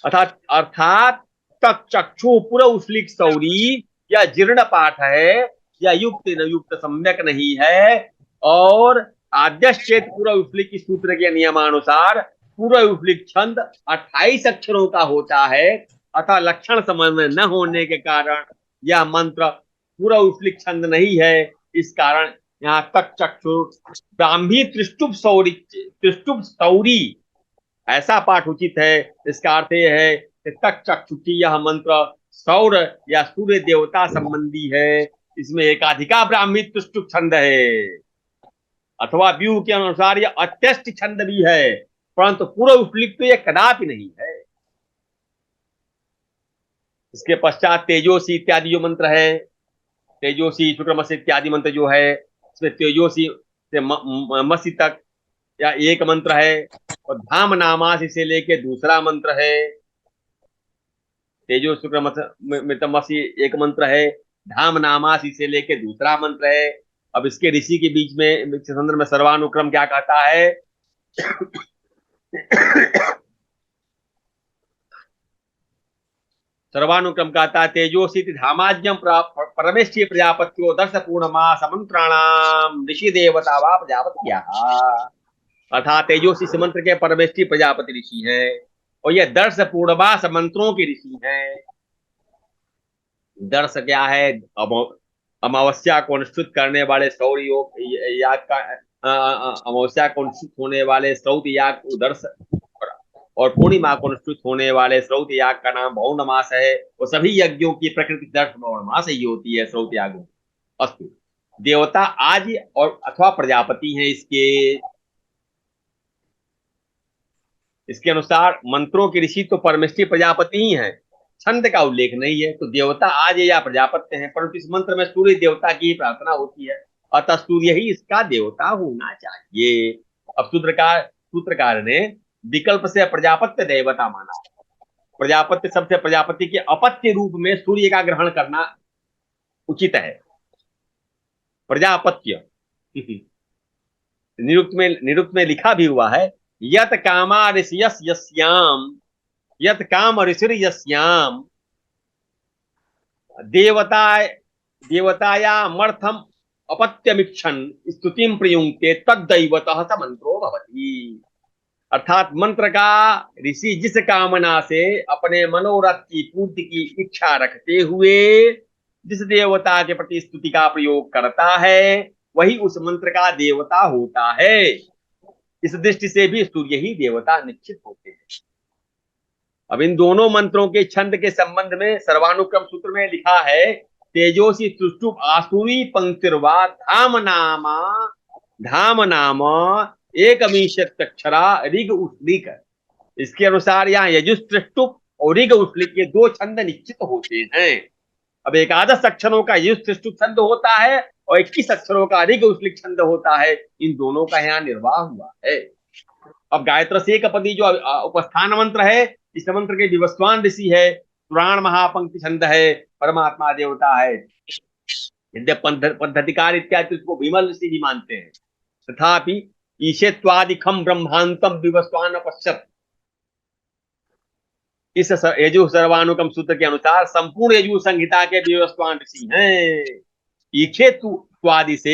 अर्थात तक चक्षु पुरैश्लिक सौरी या जीर्ण पाठ है, या युक्त न युक्त सम्यक नहीं है, और आद्यश्चेत पुरैश्लिक की सूत्र के नियमानुसार पुरैश्लिक छंद 28 अक्षरों का होता है, अतः लक्षण समझ में न होने के कारण यह मंत्र पुरैश्लिक छंद नहीं है। इस कारण यहाँ तक चक्षु ब्राह्मी त्रिष्टुप सौरी ऐसा पाठ उचित है। इसका अर्थ यह है कि तक चक्षु की यह मंत्र सौर या सूर्य देवता संबंधी है, इसमें एकाधिका ब्राह्मी त्रिष्टुप छंद है, अथवा व्यू के अनुसार यह अत्यष्ट छंद भी है, परंतु पूर्व उपलिप्त तो यह कदापि नहीं है। इसके पश्चात तेजोसी इत्यादि जो मंत्र है, तेजोसी शुक्रमसी इत्यादि मंत्र जो है, इसमें तेजोसी से मसी तक या एक मंत्र है, और धाम नामासी से लेके दूसरा मंत्र है। तेजो शुक्रमसी एक मंत्र है, धाम नामासी से लेके दूसरा मंत्र है। अब इसके ऋषि के बीच में संदर्भ में सर्वानुक्रम क्या कहता है? सर्वानुक्रम कहता है तेजोसी धामाज्ञम परमेश्वरी प्रजापत्यो दर्श पूर्णमा समंत्राणाम ऋषि देवता वा प्रजापत्या। अर्थात तेजोसी से मंत्र के परमेश्वरी प्रजापति ऋषि है, और यह दर्श पूर्णमास मंत्रों के ऋषि हैं। दर्श क्या है? अमावस्या को अनुष्ठित करने वाले सौर याग का, अमावस्या को अनुष्ठित होने वाले स्रौत याग को दर्श, और पूर्णिमा को अनुष्ठित होने वाले स्रौत याग का नाम भौर्णमास है। वो सभी यज्ञों की प्रकृति दर्श भौर्णमास ही होती है, स्रौत यागों। अस्तु, देवता आज और अथवा प्रजापति हैं इसके अनुसार मंत्रों के ऋषि तो परमेश्वरी प्रजापति ही हैं, छंद का उल्लेख नहीं है, तो देवता आज या प्रजापत्य हैं, परंतु इस मंत्र में सूर्य देवता की प्रार्थना होती है, अतः सूर्य ही इसका देवता होना चाहिए। अब सूत्रकार ने विकल्प से प्रजापत्य देवता माना। प्रजापत्य शब्द से प्रजापति के अपत्य रूप में सूर्य का ग्रहण करना उचित है। प्रजापत्य निरुक्त में लिखा भी हुआ है, यत कामा ऋषियस यस्याम यत काम ऋषिर यस्याम देवतायामर्थम अपत्यमिक्षण स्तुतिम प्रयुंक्ते तद्दैवतः स मंत्रो भवति। अर्थात मंत्र का ऋषि जिस कामना से अपने मनोरथ की पूर्ति की इच्छा रखते हुए जिस देवता के प्रति स्तुति का प्रयोग करता है, वही उस मंत्र का देवता होता है। इस दृष्टि से भी सूर्य ही देवता निश्चित होते हैं। अब इन दोनों मंत्रों के छंद के संबंध में सर्वानुक्रम सूत्र में लिखा है, तेजोसी तुष्टुप आसुरी पंक्तिर्वा धाम नाम एकमीशत अक्षरा ऋग उष्लिक। इसके अनुसार यहाँ यजुष त्रिष्टुप और ऋग उष्लिक के दो छंद निश्चित होते हैं। अब एकादश अक्षरों का यजुष त्रिष्टुप छंद होता है और 21 अक्षरों का ऋग उष्लिक छंद होता है। इन दोनों का यहाँ निर्वाह हुआ है। अब गायत्र से एक पदी जो उपस्थान मंत्र है, इस मंत्र के विवस्वान ऋषि है, पुराण महापंक्ति छंद है, परमात्मा देवता है। यद्यप पद्धतिकार इत्यादि उसको विमल ऋषि भी मानते हैं, तथापि ईशेत्वादिखम ब्रह्मांतम विवस्वान पश्यत। इस यजु सर्वानुकम सूत्र के अनुसार संपूर्ण यजु संहिता के विवस्वान ऋषि हैं। ईखेत्वादि से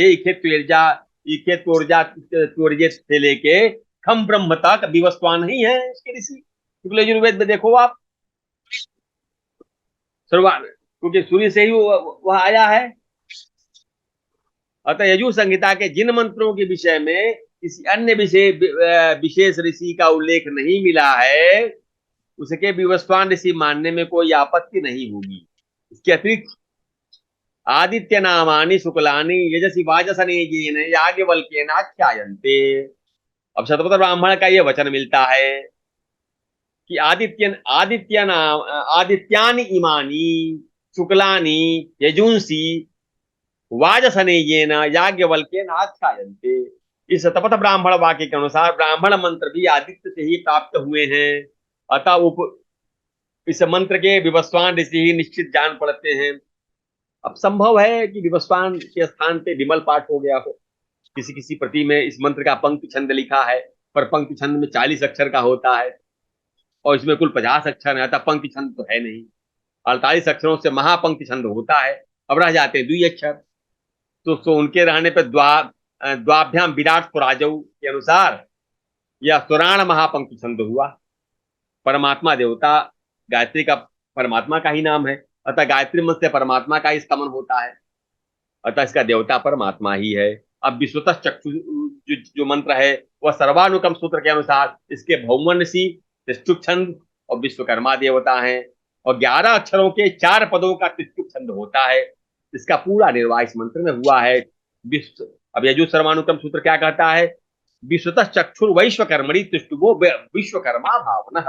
ईखेत्वर्जा से लेके खम ब्रह्म तक विवस्वान ही है इसके ऋषि। शुक्ल यजुर्वेद में देखो आप, सर्वान, क्योंकि सूर्य से ही वह आया है। अतः यजु संहिता के जिन मंत्रों के विषय में किसी अन्य विशेष ऋषि का उल्लेख नहीं मिला है, उसके विवस्वान ऋषि मानने में कोई आपत्ति नहीं होगी। इसके अतिरिक्त आदित्य नामानि शुक्लानि यजसी वाजसनेजेन याज्ञवल्क्येन आख्यायन्ते। अब शतपथ ब्राह्मण का यह वचन मिलता है कि आदित्यानि इमानि शुक्लानि यजुंसी वाजसनेजेन याज्ञवल्क्येन आख्यायन्ते। इस शतपथ ब्राह्मण वाक्य के अनुसार ब्राह्मण मंत्र भी आदित्य से ही प्राप्त हुए हैं। अतः इस मंत्र के विवस्वान ऋषि ही निश्चित जान पड़ते हैं। अब संभव है कि विवस्वान के स्थान पे विमल पाठ हो गया हो। किसी किसी प्रति में इस मंत्र का पंक्ति छंद लिखा है, पर पंक्ति छंद में 40 अक्षर का होता है और इसमें कुल 50 अक्षर है, पंक्ति छंद तो है नहीं। 48 अक्षरों से महापंक्ति छंद होता है, अब रह जाते हैं 2 अक्षर। तो उनके रहने पर द्वाभ्याम विराट पुराजऊ के अनुसार यह सुराण महापंक्ति छंद हुआ। परमात्मा देवता गायत्री का परमात्मा का ही नाम है, अतः गायत्री मंत्र से परमात्मा का ही स्तमन होता है, अतः इसका देवता परमात्मा ही है। अब विश्वतः चक्षु जो मंत्र है वह सर्वानुकम सूत्र के अनुसार इसके भौमन ऋषि, त्रिष्टुप छंद और विश्वकर्मा देवता हैं, और 11 अक्षरों के 4 पदों का त्रिष्टुप छंद होता है। इसका पूरा निर्वाह इस मंत्र में हुआ है। अब यजु सर्वानुकम सूत्र क्या कहता है? विश्वतः चक्षुर वैश्वकर्मणि त्रिष्टुवो विश्वकर्मा भावनः।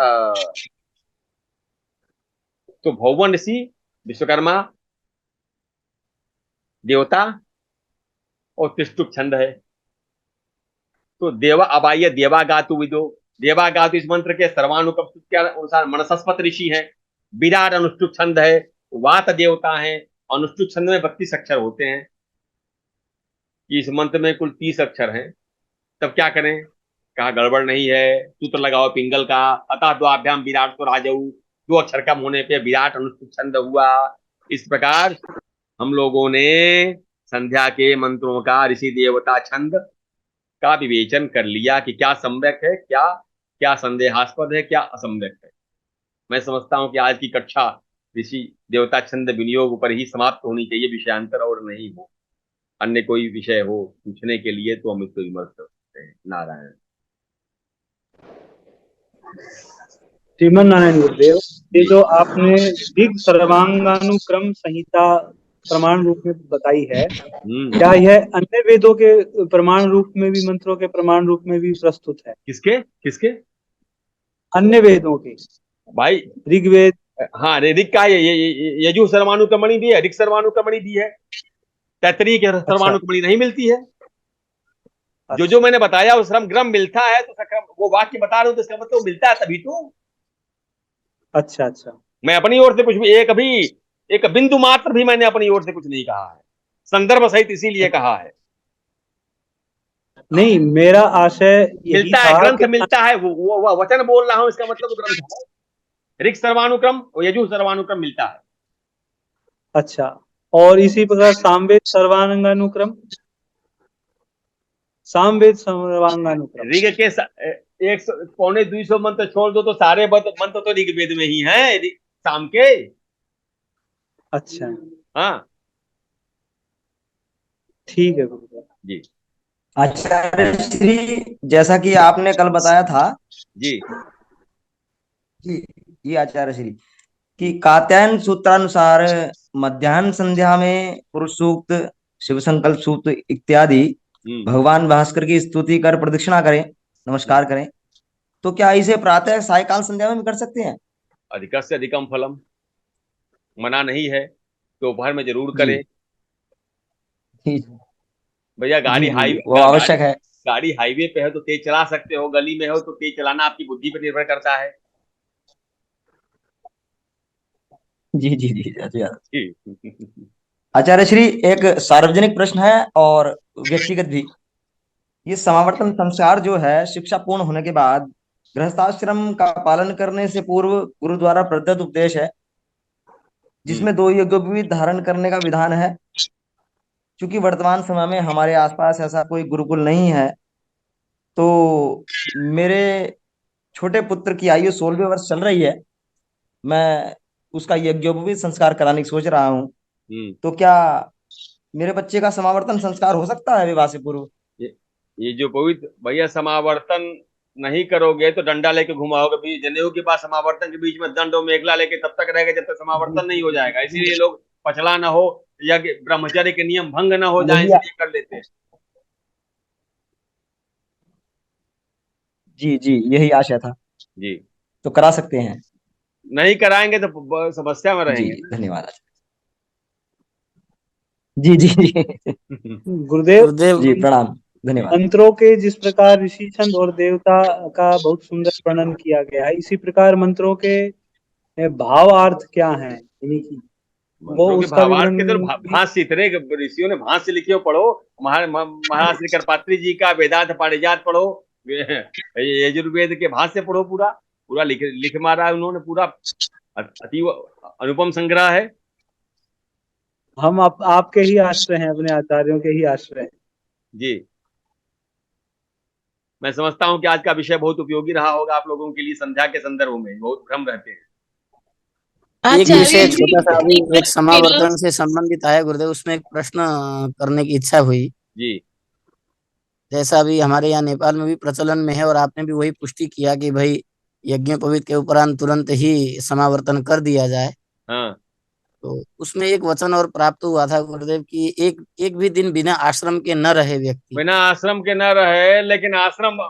तो भौवन ऋषि, विश्वकर्मा देवता और त्रिष्टुप छंद है। तो देवा, अब आइए देवागातु विदो। देवागातु इस मंत्र के सर्वानुकम सूत्र के अनुसार मनसस्पत ऋषि है। विराट अनुष्टुप छंद है, वात देवता है। अनुष्टुप छंद में 32 अक्षर होते हैं। इस मंत्र में कुल 30 अक्षर हैं। तब क्या करें? कहा गड़बड़ नहीं है, सूत्र लगाओ पिंगल का। अतः द्वाभ्याम विराट तो राजऊ, 2 अक्षर कम होने पे विराट अनुष्टुप छंद हुआ। इस प्रकार हम लोगों ने संध्या के मंत्रों का ऋषि देवता छंद का विवेचन कर लिया कि क्या सम्यक है, क्या संदेहास्पद है, क्या असम्यक है। मैं समझता हूं कि आज की कक्षा ऋषि देवता छंद विनियोग पर ही समाप्त होनी चाहिए, विषयांतर और नहीं हो। अन्य कोई विषय हो पूछने के लिए तो हम इसको विमर्श कर सकते हैं। नारायण। श्रीमन नारायण गुरुदेव, ये जो आपने ऋग सर्वांगानुक्रम संहिता प्रमाण रूप में बताई है, क्या यह अन्य वेदों के प्रमाण रूप में भी, मंत्रों के प्रमाण रूप में भी प्रस्तुत है? किसके? अन्य वेदों के भाई, ऋग्वेद। हाँ, ऋग का यजु सर्वानुक्रमणि भी है, ऋग सर्वानुक्रमणि भी है। तैतरीय के सर्वानुक्रमणि नहीं मिलती है। जो मैंने बताया उस ग्रम मिलता है, तो वो वाक्य बता रहे हो तो इसका मतलब मिलता है तभी तो। अच्छा। मैं अपनी ओर से कुछ भी एक बिंदु मात्र भी मैंने अपनी ओर से कुछ नहीं कहा है, संदर्भ सहित इसीलिए कहा है। नहीं, मेरा आशय मिलता है, ग्रंथ मिलता है, वो वचन बोल रहा हूं, इसका मतलब तो ग्रंथ है। ऋग सर्वानुक्रम और यजु सर्वानुक्रम मिलता है। अच्छा, और इसी प्रकार सामवेद सर्वांगानुक्रम, ऋग के 100-250 मंत्र छोड़ दो तो सारे मंत्र तो ऋग्वेद में ही हैं, साम के। अच्छा, हाँ, ठीक है जी। आचार्य श्री, जैसा कि आपने कल बताया था जी जी आचार्य श्री, कि कात्यायन सूत्रानुसार मध्याह्न संध्या में पुरुष सूक्त, शिव संकल्प सूक्त इत्यादि भगवान भास्कर की स्तुति कर प्रदक्षिणा करें, नमस्कार करें, तो क्या इसे प्रातः सायकाल संध्या में भी कर सकते हैं? अधिक से अधिकम फलम, मना नहीं है। दोपहर में जरूर करें भैया। गाड़ी हाईवे, वो आवश्यक है। गाड़ी हाईवे पे है तो तेज चला सकते हो, गली में हो तो तेज चलाना आपकी बुद्धि पर निर्भर करता है। जी आचार्य श्री, एक सार्वजनिक प्रश्न है और व्यक्तिगत भी। ये समावर्तन संस्कार जो है, शिक्षा पूर्ण होने के बाद गृहस्थाश्रम का पालन करने से पूर्व गुरु द्वारा प्रदत्त उपदेश है, जिसमें 2 यज्ञोपवीत धारण करने का विधान है। क्योंकि वर्तमान समय में हमारे आसपास ऐसा कोई गुरुकुल नहीं है, तो मेरे छोटे पुत्र की आयु 16वें वर्ष चल रही है। मैं उसका यज्ञोपवीत संस्कार कराने की सोच रहा हूँ। तो क्या मेरे बच्चे का समावर्तन संस्कार हो सकता है विवाह से पूर्व? ये जो पवित्र भैया, समावर्तन नहीं करोगे तो डंडा लेके घुमाओगे भी, जनेऊ के पास समावर्तन के बीच में दंड और मेखला लेके तब तक रहेगा जब तक समावर्तन नहीं हो जाएगा। इसीलिए लोग पछला ना हो या ब्रह्मचर्य के नियम भंग ना हो जाए, इसलिए कर लेते हैं। जी जी, यही आशा था। जी, तो करा सकते हैं। नहीं कराएंगे तो समस्या में जी रहेंगे। धन्यवाद। जी जी गुरुदेव जी प्रणाम, धन्यवाद। मंत्रों के जिस प्रकार ऋषि छंद और देवता का बहुत सुंदर वर्णन किया गया है, इसी प्रकार मंत्रों के भावार्थ क्या हैं, यानी कि वो मंत्रों के उसका भावार्थ के तो विवरण भाष्य इतने ऋषियों ने भाष्य लिखे हो, पढ़ो। महाराज श्री करपात्री जी का वेदांत पारिजात पढ़ो, यजुर्वेद के भाष्य पढ़ो, पूरा पूरा लिख मारा है उन्होंने, पूरा अति अनुपम संग्रह है। हम आपके ही आश्रय हैं, अपने आचार्यों के ही आश्रय हैं। जी, मैं समझता हूं कि आज का विषय बहुत उपयोगी रहा होगा आप लोगों के लिए। संध्या के संदर्भ में बहुत भ्रम रहते हैं। एक विषय आचार्य छोटा सा अभी एक जी, समावर्तन से संबंधित आया गुरुदेव, उसमें एक प्रश्न करने की इच्छा हुई। जी, जैसा अभी हमारे यहाँ नेपाल में भी प्रचलन में है और आपने भी वही पुष्टि किया कि भाई यज्ञोपवीत के उपरांत तुरंत ही समावर्तन कर दिया जाए। हाँ, तो उसमें एक वचन और प्राप्त हुआ था गुरुदेव की एक एक भी दिन बिना आश्रम के न रहे व्यक्ति। बिना आश्रम के न रहे, लेकिन आश्रम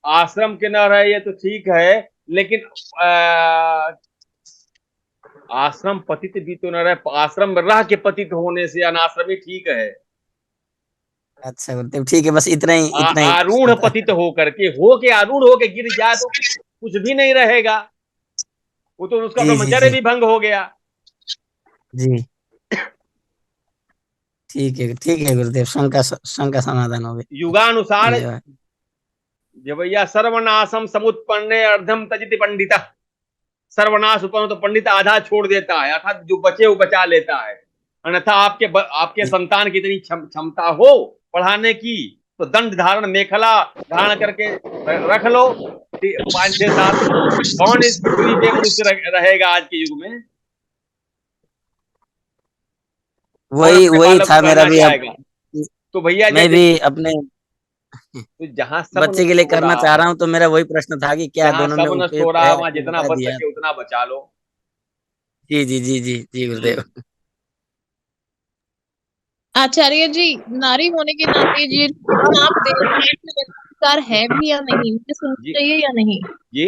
आश्रम के न रहे ये तो ठीक है, लेकिन आश्रम पतित भी तो न रहे, आश्रम में रह के पतित होने से अनाश्रमी ठीक है। अच्छा गुरुदेव ठीक है, बस इतना ही आरूढ़ पतित होके आरूढ़ होके गिर जाए तो कुछ भी नहीं रहेगा, वो तो उसका जी जी ब्रह्मचर्य जी भी भंग हो गया। जी ठीक है गुरुदेव, शंका समाधान हो गया। युगानुसार धन्यवाद। जब भैया सर्वनाशम समुत्पन्ने अर्धम तजित पंडिता, सर्वनाश उत्पन्न तो पंडित आधा छोड़ देता है, अर्थात जो बचे वो बचा लेता है। अन्यथा आपके संतान की इतनी क्षमता हो पढ़ाने की तो दंड धारण मेखला धारण करके रख लो। 5-6 साल कौन इस पृथ्वी पे मनुष्य रहेगा आज के युग में? वही था मेरा भी। अब तो भैया मैं भी अपने तो जहां सब बच्चे के लिए करना चाह रहा हूँ, तो मेरा वही प्रश्न था कि क्या जहां दोनों में सब नष्ट हो उपयुक्त रहा है, है वहां आपने जितना बता बच दिया। सके उतना बचा लो। जी जी जी जी जी गुरुदेव। आचार्य जी, नारी होने के नाते ये ज्ञान आप दे रहे हैं इसमें अधिकार है भी या नहीं, मुझे सुनना जी चाहिए या नहीं? जी,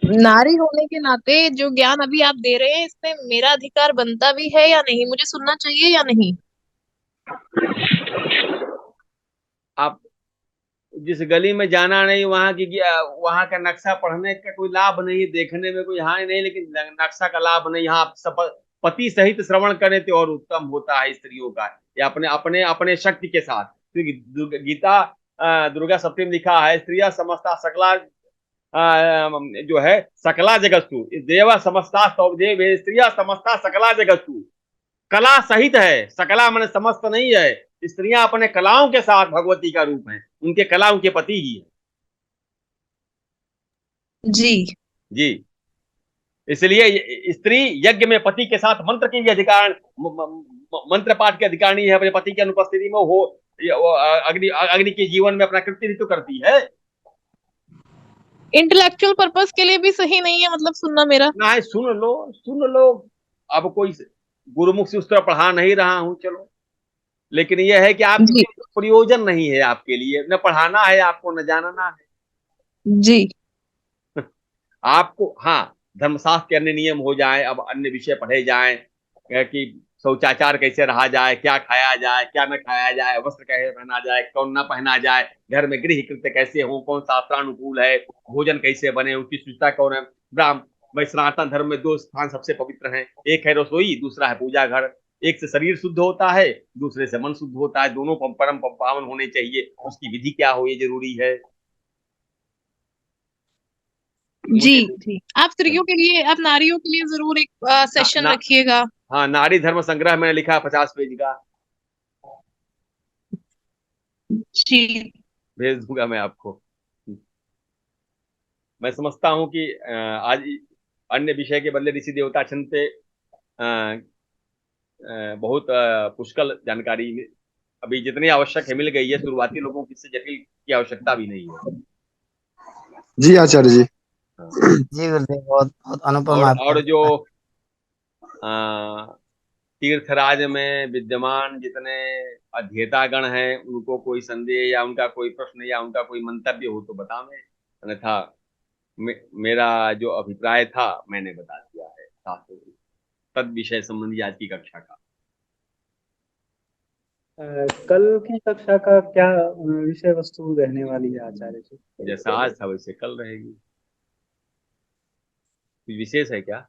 नारी होने के नाते जो ज्ञान अभी आप दे रहे हैं इसमें मेरा अधिकार बनता भी है या नहीं, मुझे सुनना चाहिए या नहीं? आप जिस गली में जाना नहीं वहां का नक्शा पढ़ने का कोई लाभ नहीं, देखने में कोई हानि नहीं, लेकिन नक्शा का लाभ नहीं। यहाँ आप पति सहित श्रवण करें तो और उत्तम होता है स्त्रियों का, या अपने अपने अपने शक्ति के साथ। क्योंकि गीता दुर्गा सप्तमी लिखा है, स्त्रिया समस्ता सकला जो है सकला जगस्तु, देवा समस्ता देव, स्त्रिया समस्ता सकला जगस्तु, कला सहित है। सकला मैंने समस्त नहीं है, स्त्रियां अपने कलाओं के साथ भगवती का रूप है, उनके कला उनके पति ही है। जी जी, इसलिए स्त्री यज्ञ में पति के साथ मंत्र की भी अधिकार, मंत्र पाठ के अधिकारी है। अपने पति की अनुपस्थिति में हो अग्नि के जीवन में अपना कृत्य तो करती है। इंटेलेक्चुअल पर्पस के लिए भी सही नहीं है, मतलब सुनना मेरा? ना है, सुन लो। अब कोई गुरुमुख से उस तरह पढ़ा नहीं रहा हूं, चलो, लेकिन यह है कि आप जी प्रयोजन नहीं है आपके लिए, न पढ़ाना है आपको, न जानना है जी आपको। हाँ, धर्मशास्त्र के अन्य नियम हो जाए, अब अन्य विषय पढ़े जाएं कि शौचाचार कैसे रहा जाए, क्या खाया जाए, क्या न खाया जाए, वस्त्र कैसे पहना जाए, कौन न पहना जाए, घर में गृह कृत्य कैसे हो, कौन शास्त्रानुकूल है, भोजन कैसे बने, उसकी शुचिता कौन है। ब्राह्मण सनातन धर्म में 2 स्थान सबसे पवित्र हैं, एक है रसोई, दूसरा है पूजा घर। एक से शरीर शुद्ध होता है, दूसरे से मन शुद्ध होता है, दोनों परम पावन होने चाहिए। उसकी विधि क्या हो ये जरूरी है। जी जी, आप स्त्रियों के लिए, आप नारियों के लिए जरूर एक सेशन ना, रखिएगा। हाँ, नारी धर्म संग्रह मैंने लिखा 50 पेज का, जी भेज दूंगा मैं आपको। मैं समझता हूँ कि आज अन्य विषय के बदले ऋषि देवता छंद पे बहुत पुष्कल जानकारी अभी जितनी आवश्यक है मिल गई है। शुरुआती लोगों की इससे जटिल की आवश्यकता भी नहीं है। जी आचार्य जी। जी गुरुदेव, बहुत बहुत अनुपम आपका। और जो तीर्थराज में विद्यमान जितने अध्येतागण हैं उनको कोई संदेह या उनका कोई प्रश्न या उनका कोई मंतव्य हो तो बतावें, अन्यथा मेरा जो अभिप्राय था मैंने बता दिया है शास्त्र तद विषय संबंधी आज की कक्षा का। कल की कक्षा का क्या विषय वस्तु रहने वाली है आचार्य जी? जैसा आज था वैसे कल रहेगी। कुछ विशेष है क्या?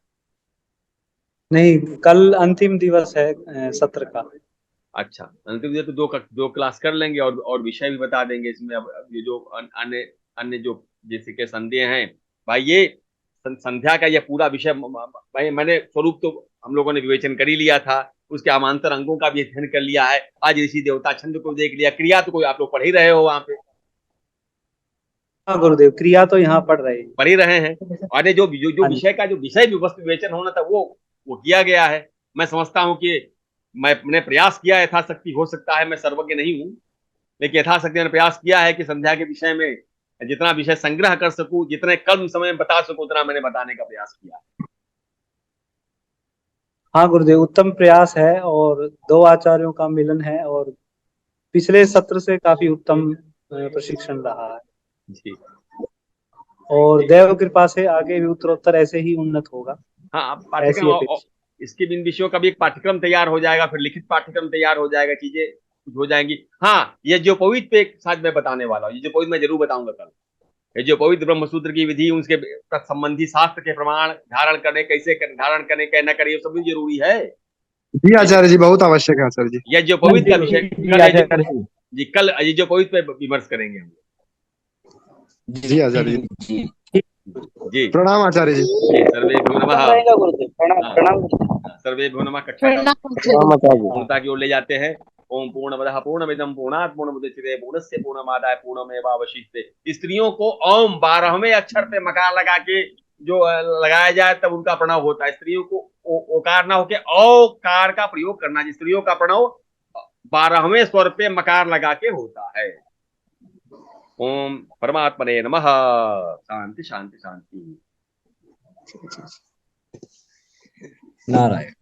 नहीं, कल अंतिम दिवस है सत्र का। अच्छा, अंतिम दिन तो दो क्लास कर लेंगे और विषय भी बता देंगे इसमें। अब ये जो अन्य अन्य जो जैसे के संदेह हैं भाई, ये संध्या का ये पूरा विषय भाई मैंने स्वरूप तो हम लोगों ने विवेचन कर ही लिया था, उसके अमांतर अंगों का भी अध्ययन कर लिया है। आज ऋषि देवता छंद को देख लिया, क्रिया तो कोई आप लोग पढ़ ही रहे हो, वहां पे हाँ गुरुदेव, क्रिया तो यहाँ पढ़ रहे हैं। पढ़ ही रहे हैं। और जो जो, जो विषय का जो विषय विवेचन होना था वो किया गया है। मैं समझता हूँ कि मैंने प्रयास किया, यथाशक्ति। हो सकता है मैं सर्वज्ञ नहीं हूँ, लेकिन यथाशक्ति मैंने प्रयास किया है कि संध्या के विषय में जितना विषय संग्रह कर सकूं, जितने कम समय में बता सकूं, उतना मैंने बताने का प्रयास किया। हाँ गुरुदेव, उत्तम प्रयास है और दो आचार्यों का मिलन है और पिछले सत्र से काफी उत्तम प्रशिक्षण रहा है जी और देव कृपा से आगे भी उत्तरोत्तर ऐसे ही उन्नत होगा। हाँ, ऐसी पाठ्यक्रम अपेक्षा। इसके इन विषयों का भी एक पाठ्यक्रम तैयार हो जाएगा, फिर लिखित पाठ्यक्रम तैयार हो जाएगा, चीजें कुछ हो जाएंगी। हाँ, ये जो पवित्र पे शायद मैं बताने वाला हूँ, ये जो पवित्र मैं जरूर बताऊंगा कल। ये जो पवित्र ब्रह्मसूत्र की विधि, उसके संबंधी शास्त्र के प्रमाण, धारण करने कैसे धारण करने का न करिए, सब भी जरूरी है। जी आचार्य जी, बहुत आवश्यक है आचार्य जी। यह जो पवित्र का विषय कल ये जो पवित्र पे विमर्श करेंगे हम। जी आचार्य जी। जी प्रणाम आचार्य जी। सर्वेभ्यो नमः। सर्वेभ्यो नमः। कक्षा का पूर्णता की ओर ले जाते हैं। ओम पूर्णमदः पूर्णमिदं पूर्णात् पूर्णमुदच्यते पूर्णस्य पूर्णमादाय पूर्णमेवावशिष्यते। स्त्रियों को ओम 12वें अक्षर पे मकार लगा के जो लगाया जाए तब उनका प्रणव होता है। स्त्रियों को ओकार ना होके औकार का प्रयोग करना। स्त्रियों का प्रणव 12वें स्वर पे मकार लगा के होता है। ओम परमात्मने नमः। शांति शांति शांति। नारायण।